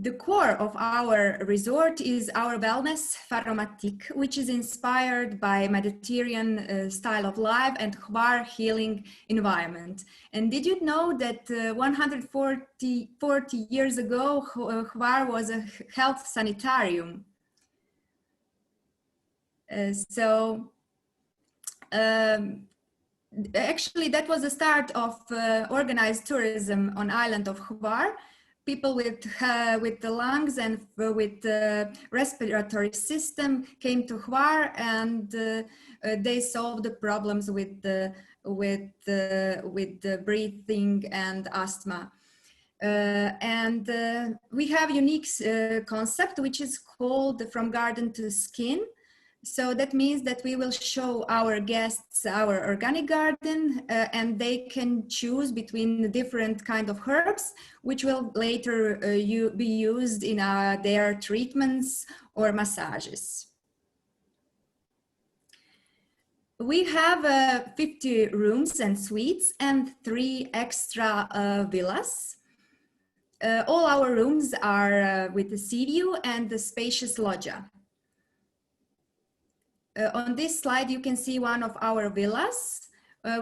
The core of our resort is our wellness Pharomatique, which is inspired by Mediterranean style of life and Hvar healing environment. And did you know that 140 years ago, Hvar was a health sanitarium? Actually, that was the start of organized tourism on island of Hvar. People with the lungs and with the respiratory system came to Hvar, and they solved the problems with the breathing and asthma. We have unique concept, which is called From Garden to Skin. So that means that we will show our guests our organic garden, and they can choose between the different kind of herbs, which will later be used in their treatments or massages. We have 50 rooms and suites and 3 extra villas. All our rooms are with the sea view and the spacious loggia. On this slide, you can see one of our villas.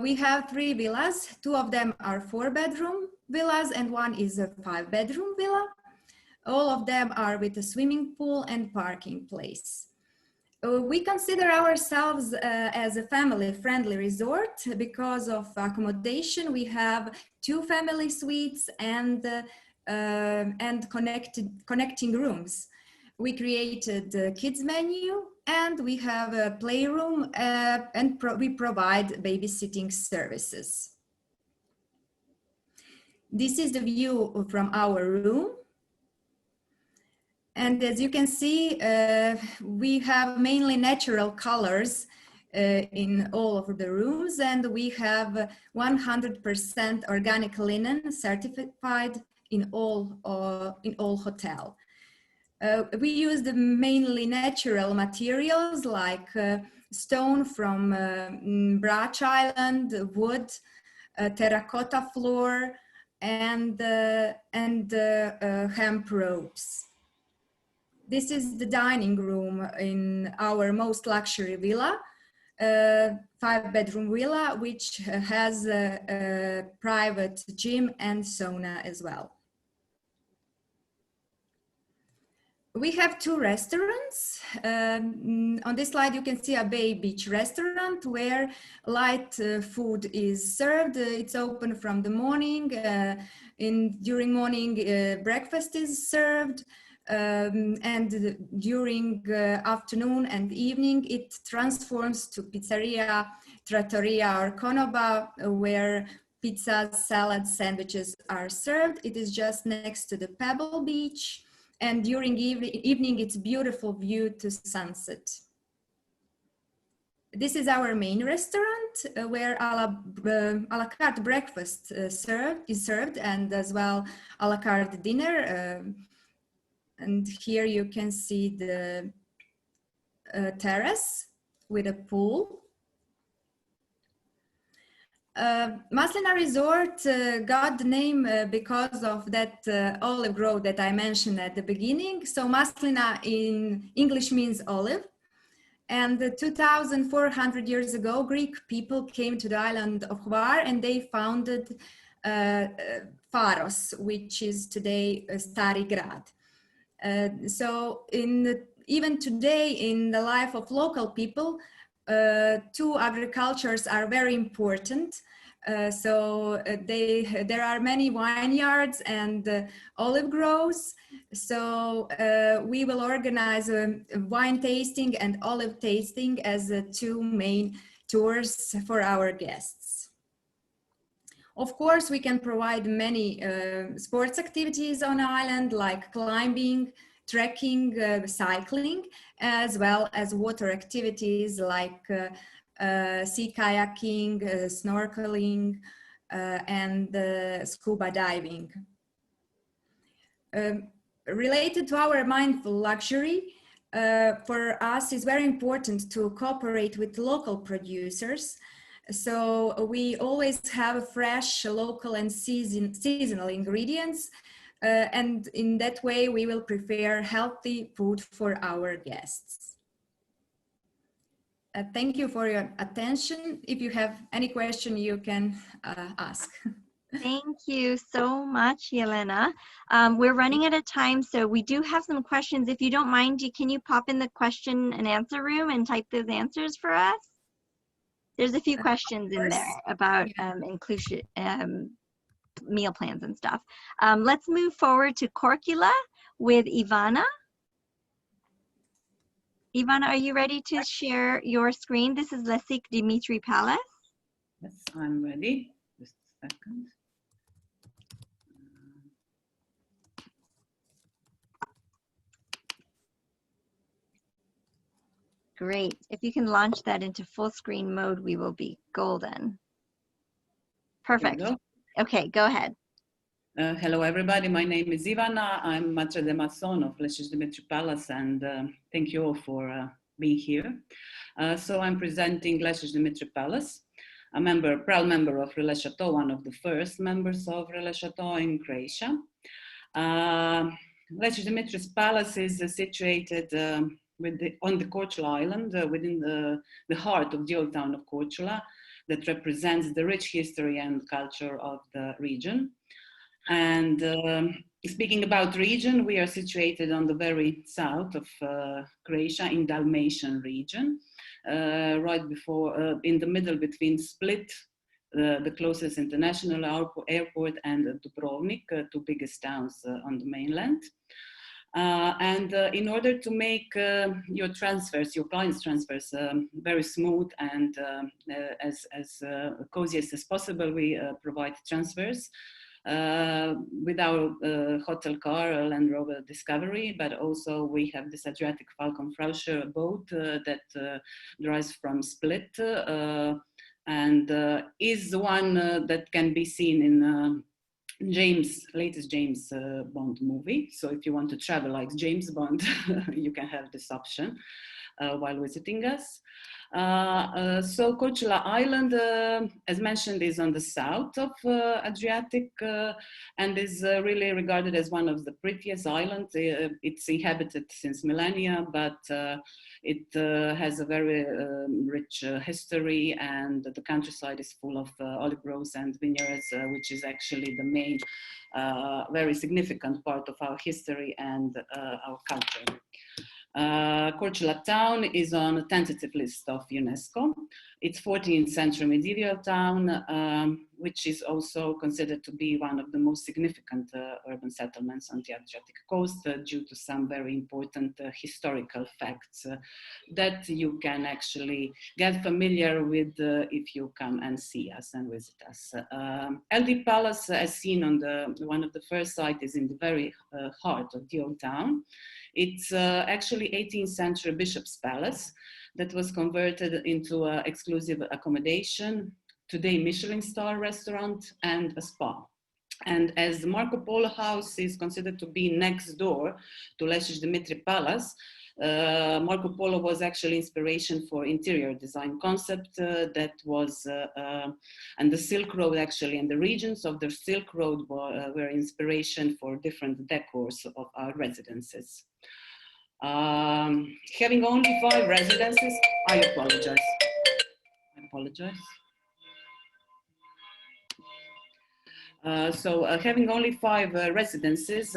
We have 3 villas. 2 of them are 4-bedroom villas and 1 is a 5-bedroom villa. All of them are with a swimming pool and parking place. We consider ourselves as a family-friendly resort because of accommodation. We have 2 family suites and and connecting rooms. We created the kids menu, and we have a playroom, and we provide babysitting services. This is the view from our room. And as you can see, we have mainly natural colors in all of the rooms, and we have 100% organic linen certified in all hotel. We used mainly natural materials like stone from Brach Island, wood, terracotta floor, and hemp ropes. This is the dining room in our most luxury villa, 5-bedroom villa, which has a private gym and sauna as well. We have 2 restaurants. On this slide, you can see a Bay Beach restaurant where light food is served. It's open from the morning. During morning, breakfast is served. And during afternoon and evening, it transforms to pizzeria, trattoria, or conoba, where pizzas, salads, sandwiches are served. It is just next to the Pebble Beach. And during evening, it's beautiful view to sunset. This is our main restaurant where a la carte breakfast is served, and as well a la carte dinner. And here you can see the terrace with a pool. Maslina Resort got the name because of that olive grove that I mentioned at the beginning. So Maslina in English means olive. And 2,400 years ago, Greek people came to the island of Hvar, and they founded Faros, which is today Stari Grad. So even today in the life of local people, 2 agricultures are very important. There are many vineyards and olive groves. So we will organize a wine tasting and olive tasting as the 2 main tours for our guests. Of course, we can provide many sports activities on the island, like climbing, trekking, cycling, as well as water activities like sea kayaking, snorkeling, and scuba diving. Related to our mindful luxury, for us it's very important to cooperate with local producers. So we always have fresh, local and seasonal ingredients. And in that way, we will prepare healthy food for our guests. Thank you for your attention. If you have any question, you can ask. Thank you so much, Jelena. We're running out of time, so we do have some questions. If you don't mind, can you pop in the question and answer room and type those answers for us? There's a few questions in there about inclusion, meal plans and stuff. Let's move forward to Korčula with Ivana. Ivana, are you ready to share your screen? This is Lesik Dimitri Palace. Yes, I'm ready. Just a second. Great. If you can launch that into full screen mode, we will be golden. Perfect. Okay, go ahead. Hello, everybody. My name is Ivana. I'm Matre de Mason of Relais Dimitri Palace, and thank you all for being here. So I'm presenting Relais Dimitri Palace, a proud member of Relais Chateaux, one of the first members of Relais Chateaux in Croatia. Relais Dimitri Palace is situated on the Korčula Island, within the heart of the old town of Korčula, that represents the rich history and culture of the region. And speaking about region, we are situated on the very south of Croatia in Dalmatian region, right before, in the middle between Split, the closest international airport, and Dubrovnik, two biggest towns on the mainland. In order to make your transfers, your clients' transfers, very smooth and as coziest as possible, we provide transfers with our hotel car, Land Rover Discovery, but also we have this Adriatic Falcon Frauscher boat that drives from Split and is the one that can be seen in latest James Bond movie. So if you want to travel like James Bond, you can have this option while visiting us. So Korčula Island, as mentioned, is on the south of Adriatic and is really regarded as one of the prettiest islands. It's inhabited since millennia, but it has a very rich history, and the countryside is full of olive groves and vineyards, which is actually the main, very significant part of our history and our culture. Korčula town is on a tentative list of UNESCO. It's 14th century medieval town, which is also considered to be one of the most significant urban settlements on the Adriatic coast due to some very important historical facts that you can actually get familiar with if you come and see us and visit us. LD Palace, as seen on one of the first sites, is in the very heart of the old town. It's actually 18th century bishop's palace that was converted into exclusive accommodation, today Michelin star restaurant and a spa. And as the Marco Polo house is considered to be next door to Lešić Dimitri Palace, Marco Polo was actually inspiration for interior design concept that was, and the Silk Road actually, and the regions of the Silk Road were inspiration for different decors of our residences. Having only 5 residences, I apologize. Having only 5 residences,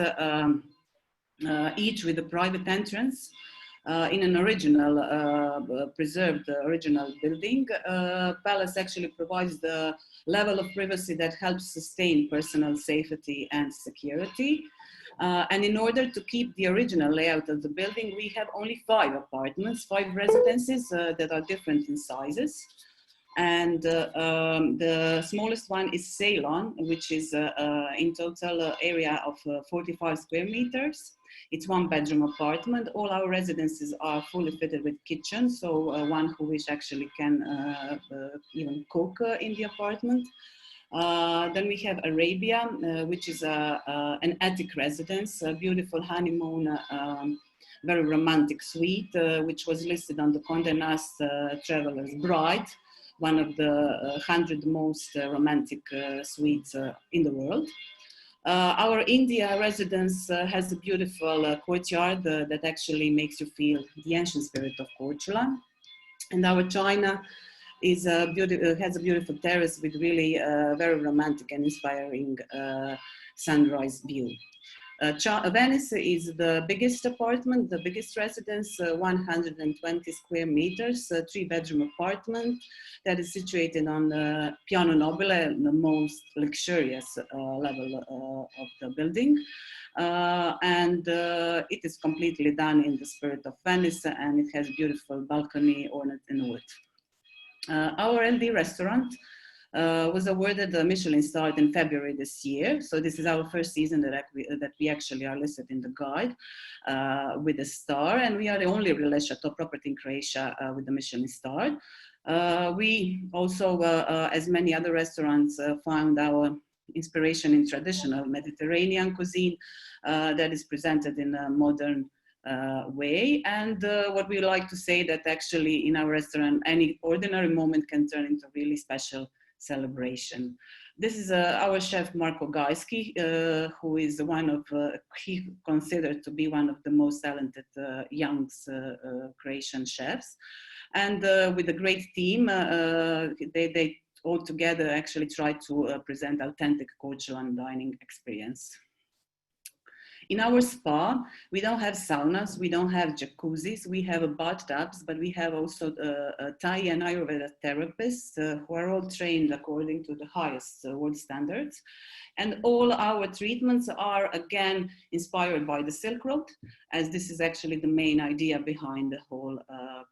each with a private entrance in an original, preserved original building, Palace actually provides the level of privacy that helps sustain personal safety and security. And in order to keep the original layout of the building, we have only 5 apartments, 5 residences that are different in sizes. And the smallest one is Ceylon, which is in total area of 45 square meters. It's 1-bedroom apartment. All our residences are fully fitted with kitchen, so one who wish actually can even cook in the apartment. Then we have Arabia, which is an attic residence, a beautiful honeymoon, very romantic suite, which was listed on the Condé Nast Traveler's Bride, one of the 100 most romantic suites in the world. Our India residence has a beautiful courtyard that actually makes you feel the ancient spirit of Korčula. And our China is has a beautiful terrace with really very romantic and inspiring sunrise view. Venice is the biggest apartment, the biggest residence, 120 square meters, 3-bedroom apartment that is situated on the Piano Nobile, the most luxurious level of the building. It is completely done in the spirit of Venice, and it has beautiful balcony ornate in wood. Our LD restaurant was awarded a Michelin star in February this year. So this is our first season that we actually are listed in the guide with a star. And we are the only Relais Chateaux property in Croatia with the Michelin star. We also, as many other restaurants, found our inspiration in traditional Mediterranean cuisine that is presented in a modern way. And what we like to say that actually in our restaurant, any ordinary moment can turn into really special celebration. This is our chef Marko Gajski, who is one of, he considered to be one of the most talented young Croatian chefs. And with a great team, they all together actually try to present authentic Korčulan dining experience. In our spa, we don't have saunas, we don't have jacuzzis, we have bathtubs, but we have also Thai and Ayurveda therapists who are all trained according to the highest world standards. And all our treatments are, again, inspired by the Silk Road, as this is actually the main idea behind the whole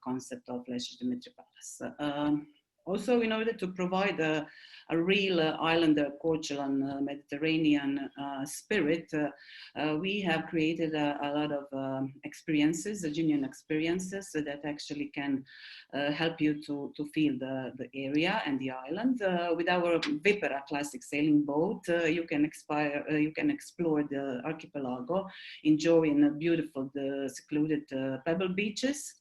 concept of Relais Chateaux. Also, in order to provide a real islander, Corchulan, Mediterranean spirit, we have created a lot of experiences, genuine experiences that actually can help you to feel the area and the island. With our Vipera classic sailing boat, you can explore the archipelago, enjoying beautiful, secluded pebble beaches.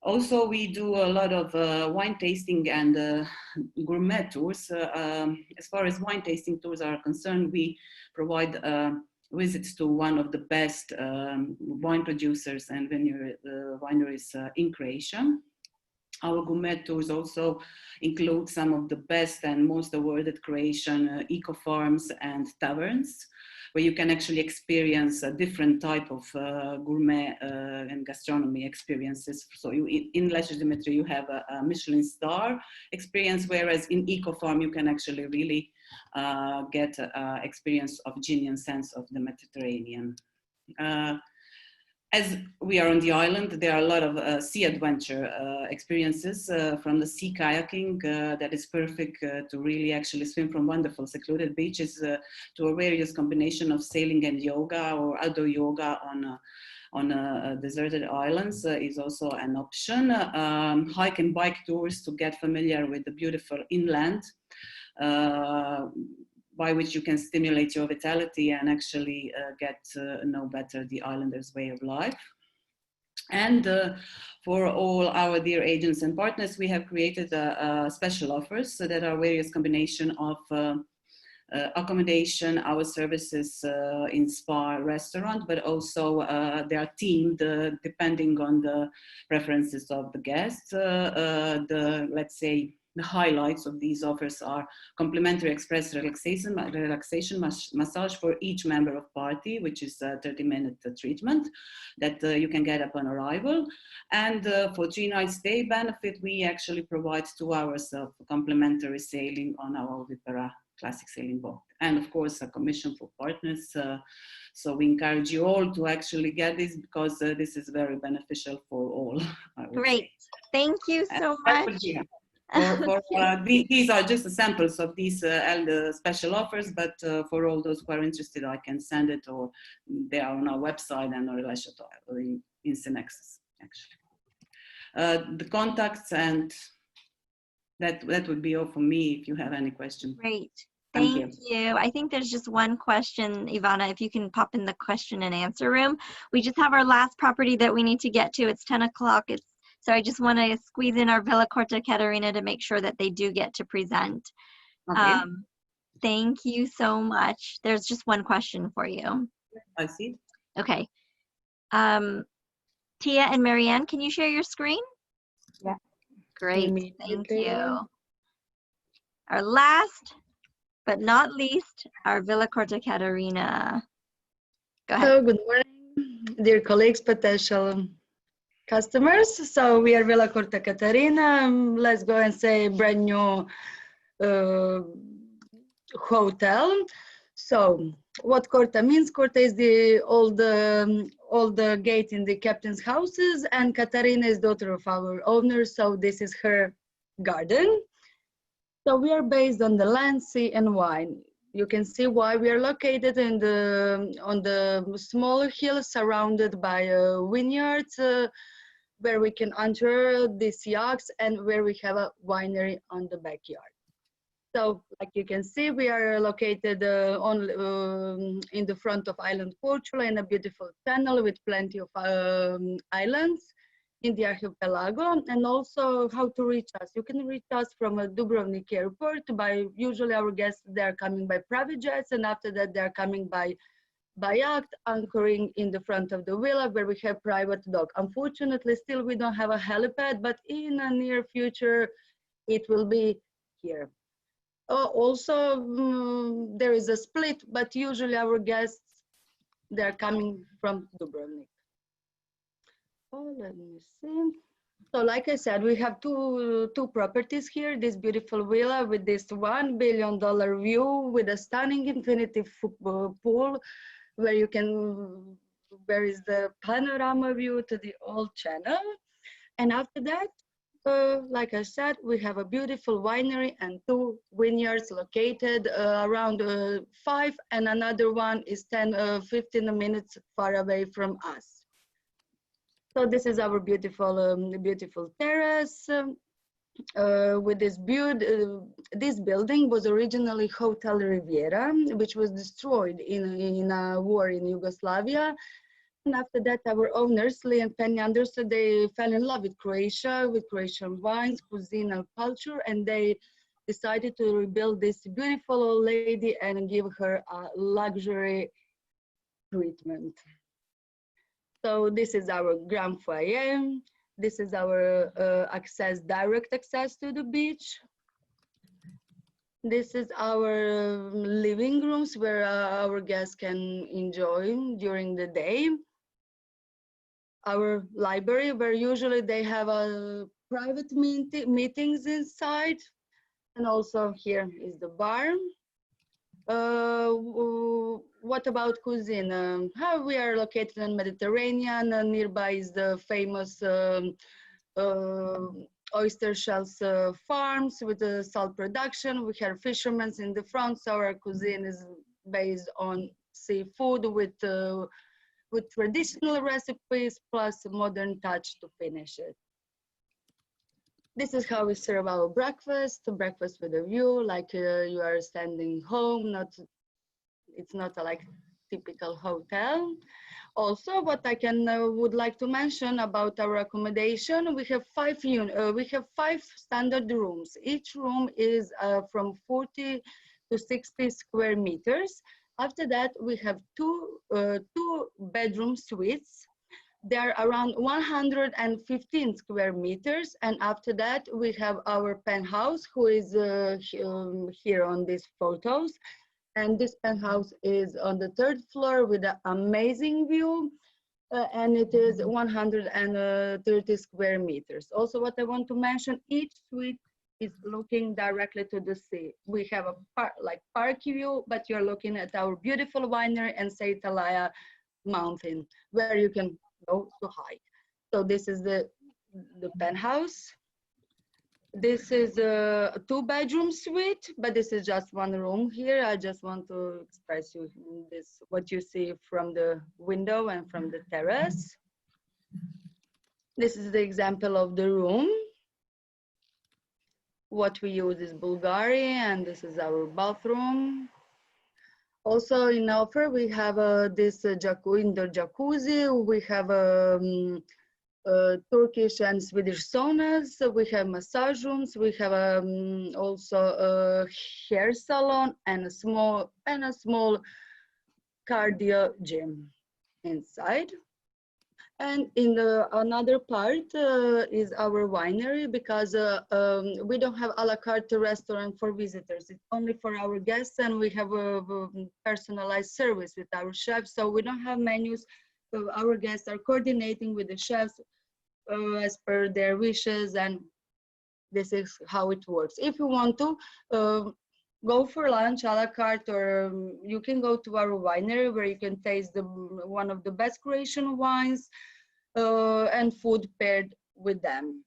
Also, we do a lot of wine tasting and gourmet tours. As far as wine tasting tours are concerned, we provide visits to one of the best wine producers and wineries in Croatia. Our gourmet tours also include some of the best and most awarded Croatian eco farms and taverns, where you can actually experience a different type of gourmet and gastronomy experiences. So in Relais Dimitri, you have a Michelin star experience, whereas in Eco Farm, you can actually really get experience of genuine sense of the Mediterranean. As we are on the island, there are a lot of sea adventure experiences from the sea kayaking that is perfect to really actually swim from wonderful secluded beaches to a various combination of sailing and yoga or outdoor yoga on deserted islands is also an option. Hike and bike tours to get familiar with the beautiful inland, by which you can stimulate your vitality and actually get to know better the islanders' way of life. And for all our dear agents and partners, we have created special offers so that are various combination of accommodation, our services in spa, restaurant, but also they are themed depending on the preferences of the guests. Let's say, the highlights of these offers are complimentary express relaxation massage for each member of party, which is a 30-minute treatment that you can get upon arrival. And for 3 nights stay benefit, we actually provide 2 hours of complimentary sailing on our Vipera classic sailing boat. And of course, a commission for partners. So we encourage you all to actually get this because this is very beneficial for all. Great. Thank you so much. These are just samples of these special offers, but for all those who are interested, I can send it, or they are on our website and on Relais Chateaux or in Synexus, actually. The contacts, and that would be all from me if you have any questions. Great. Thank you. I think there's just one question, Ivana, if you can pop in the question and answer room. We just have our last property that we need to get to. It's 10 o'clock. So I just want to squeeze in our Villa Corte Caterina to make sure that they do get to present. Okay. Thank you so much. There's just one question for you. I see. Okay. Tia and Marianne, can you share your screen? Yeah. Great. Thank you. Our last but not least, our Villa Corte Caterina. Go ahead. So good morning, dear colleagues, potential customers. So we are Villa Corte Caterina. Let's go and say brand new hotel. So what Corte means? Corte is the old gate in the captain's houses, and Caterina is daughter of our owner. So this is her garden. So we are based on the land, sea, and wine. You can see why we are located on the smaller hill surrounded by vineyards, where we can enter these yachts and where we have a winery on the backyard. So, like you can see, we are located in the front of island Portugal in a beautiful channel with plenty of islands in the archipelago. And also how to reach us. You can reach us from Dubrovnik airport by, usually our guests, they're coming by private jets, and after that they're coming by yacht, anchoring in the front of the villa where we have private dock. Unfortunately, still we don't have a helipad, but in a near future, it will be here. Also, there is a split, but usually our guests They're coming from Dubrovnik. Oh, let me see. So like I said, we have two properties here, this beautiful villa with this $1 billion view with a stunning infinity pool where you can, where is the panorama view to the old channel. And after that, like I said, we have a beautiful winery and 2 vineyards located around 5, and another one is 15 minutes far away from us. So this is our beautiful, beautiful terrace with this this building was originally Hotel Riviera, which was destroyed in a war in Yugoslavia. And after that, our owners, Lee and Penny Anderson, they fell in love with Croatia, with Croatian wines, cuisine, and culture, and they decided to rebuild this beautiful old lady and give her a luxury treatment. So this is our grand foyer. This is our direct access to the beach. This is our living rooms where our guests can enjoy during the day. Our library, where usually they have private meetings inside. And also here is the bar. What about cuisine? How we are located in Mediterranean, nearby is the famous oyster shells farms with the salt production. We have fishermen in the front, so our cuisine is based on seafood with traditional recipes plus modern touch to finish it. This is how we serve our breakfast with a view, like you are standing home, it's not a like typical hotel. Also, what I would like to mention about our accommodation, we have 5 standard rooms. Each room is from 40 to 60 square meters. After that, we have two bedroom suites. They are around 115 square meters. And after that, we have our penthouse, who is here on these photos. And this penthouse is on the 3rd floor with an amazing view. And it is 130 square meters. Also, what I want to mention, each suite is looking directly to the sea. We have a park view, but you're looking at our beautiful winery and Seitalaya mountain, where you can go to hike. So this is the penthouse. This is a 2-bedroom suite, but this is just one room here. I just want to express you this, what you see from the window and from the terrace. This is the example of the room. What we use is Bulgari, and this is our bathroom. Also in offer, we have this indoor jacuzzi. We have Turkish and Swedish saunas. We have massage rooms. We have also a hair salon and a small cardio gym inside. And in another part is our winery, because we don't have a la carte restaurant for visitors. It's only for our guests, and we have a personalized service with our chefs. So we don't have menus. Our guests are coordinating with the chefs as per their wishes, and this is how it works. If you want to go for lunch a la carte, or you can go to our winery where you can taste one of the best Croatian wines and food paired with them.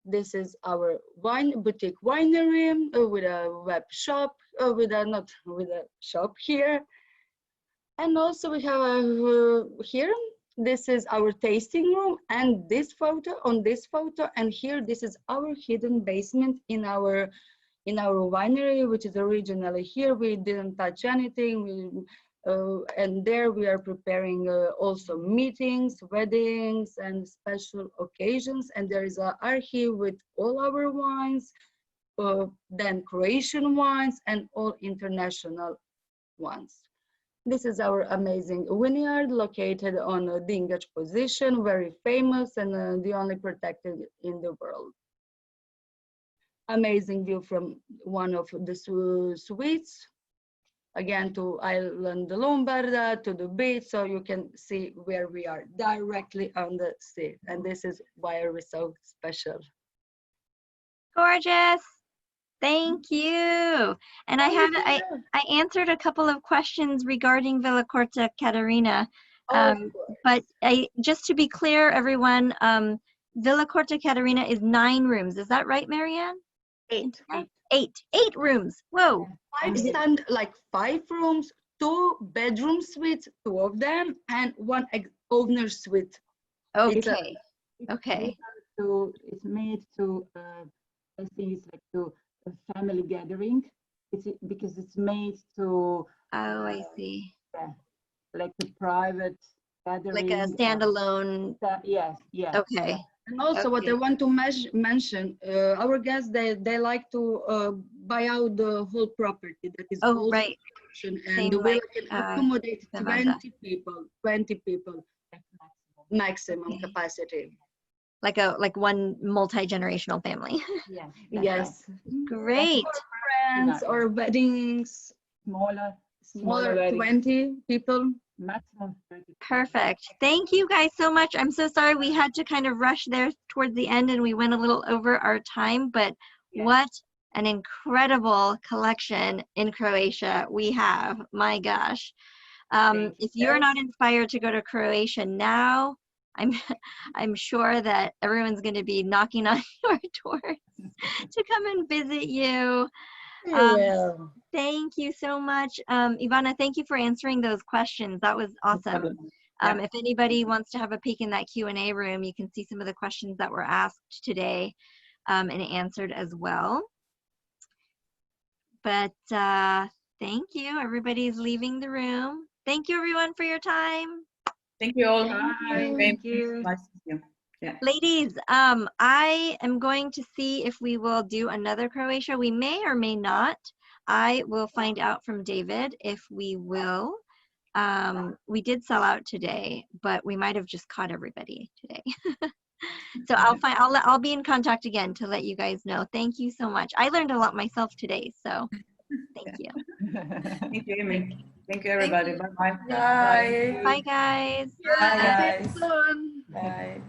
This is our boutique winery with a web shop, not with a shop here. And also we have here, this is our tasting room, and this photo, and here, this is our hidden basement in our winery, which is originally here. We didn't touch anything. And there we are preparing also meetings, weddings, and special occasions. And there is an archive with all our wines, then Croatian wines, and all international ones. This is our amazing vineyard located on a Dingač position, very famous and the only protected in the world. Amazing view from one of the suites. again to Island Lombarda, to the beach, so you can see where we are directly on the sea. And this is why we're so special. Gorgeous. Thank you. And I answered a couple of questions regarding Villa Corte Caterina. But just to be clear, everyone, Villa Corte Caterina is 9 rooms. Is that right, Marianne? 8. 8 rooms. Whoa. 5 rooms, 2 bedroom suites, 2 of them, and 1 owner suite. Okay. Okay. It's made to, I think it's like to a family gathering. It's because it's made to. Oh, I see. Yeah, like a private gathering. Like a standalone. Yes. Yeah. Okay. And also, what I want to mention, our guests they like to buy out the whole property. That is also right. And the villa can accommodate 20 people. 20 people maximum capacity. Like one multi-generational family. Yes. Yes. Great. Friends or weddings. Smaller 20 people. Maximum 30. Perfect. Thank you guys so much. I'm so sorry we had to kind of rush there towards the end and we went a little over our time, but what an incredible collection in Croatia we have. My gosh. If you're not inspired to go to Croatia now, I'm sure that everyone's going to be knocking on your doors to come and visit you. Thank you so much. Ivana, thank you for answering those questions. That was awesome. If anybody wants to have a peek in that Q&A room, you can see some of the questions that were asked today and answered as well. But thank you. Everybody's leaving the room. Thank you, everyone, for your time. Thank you all. Thank you. Nice to see you. Yeah. Ladies, I am going to see if we will do another Croatia. We may or may not. I will find out from David if we will. We did sell out today, but we might have just caught everybody today. So I'll be in contact again to let you guys know. Thank you so much. I learned a lot myself today, so thank you. Thank you, Amy. Thank you, everybody. Bye-bye. Bye. Bye, guys. Bye, guys. Bye. Bye.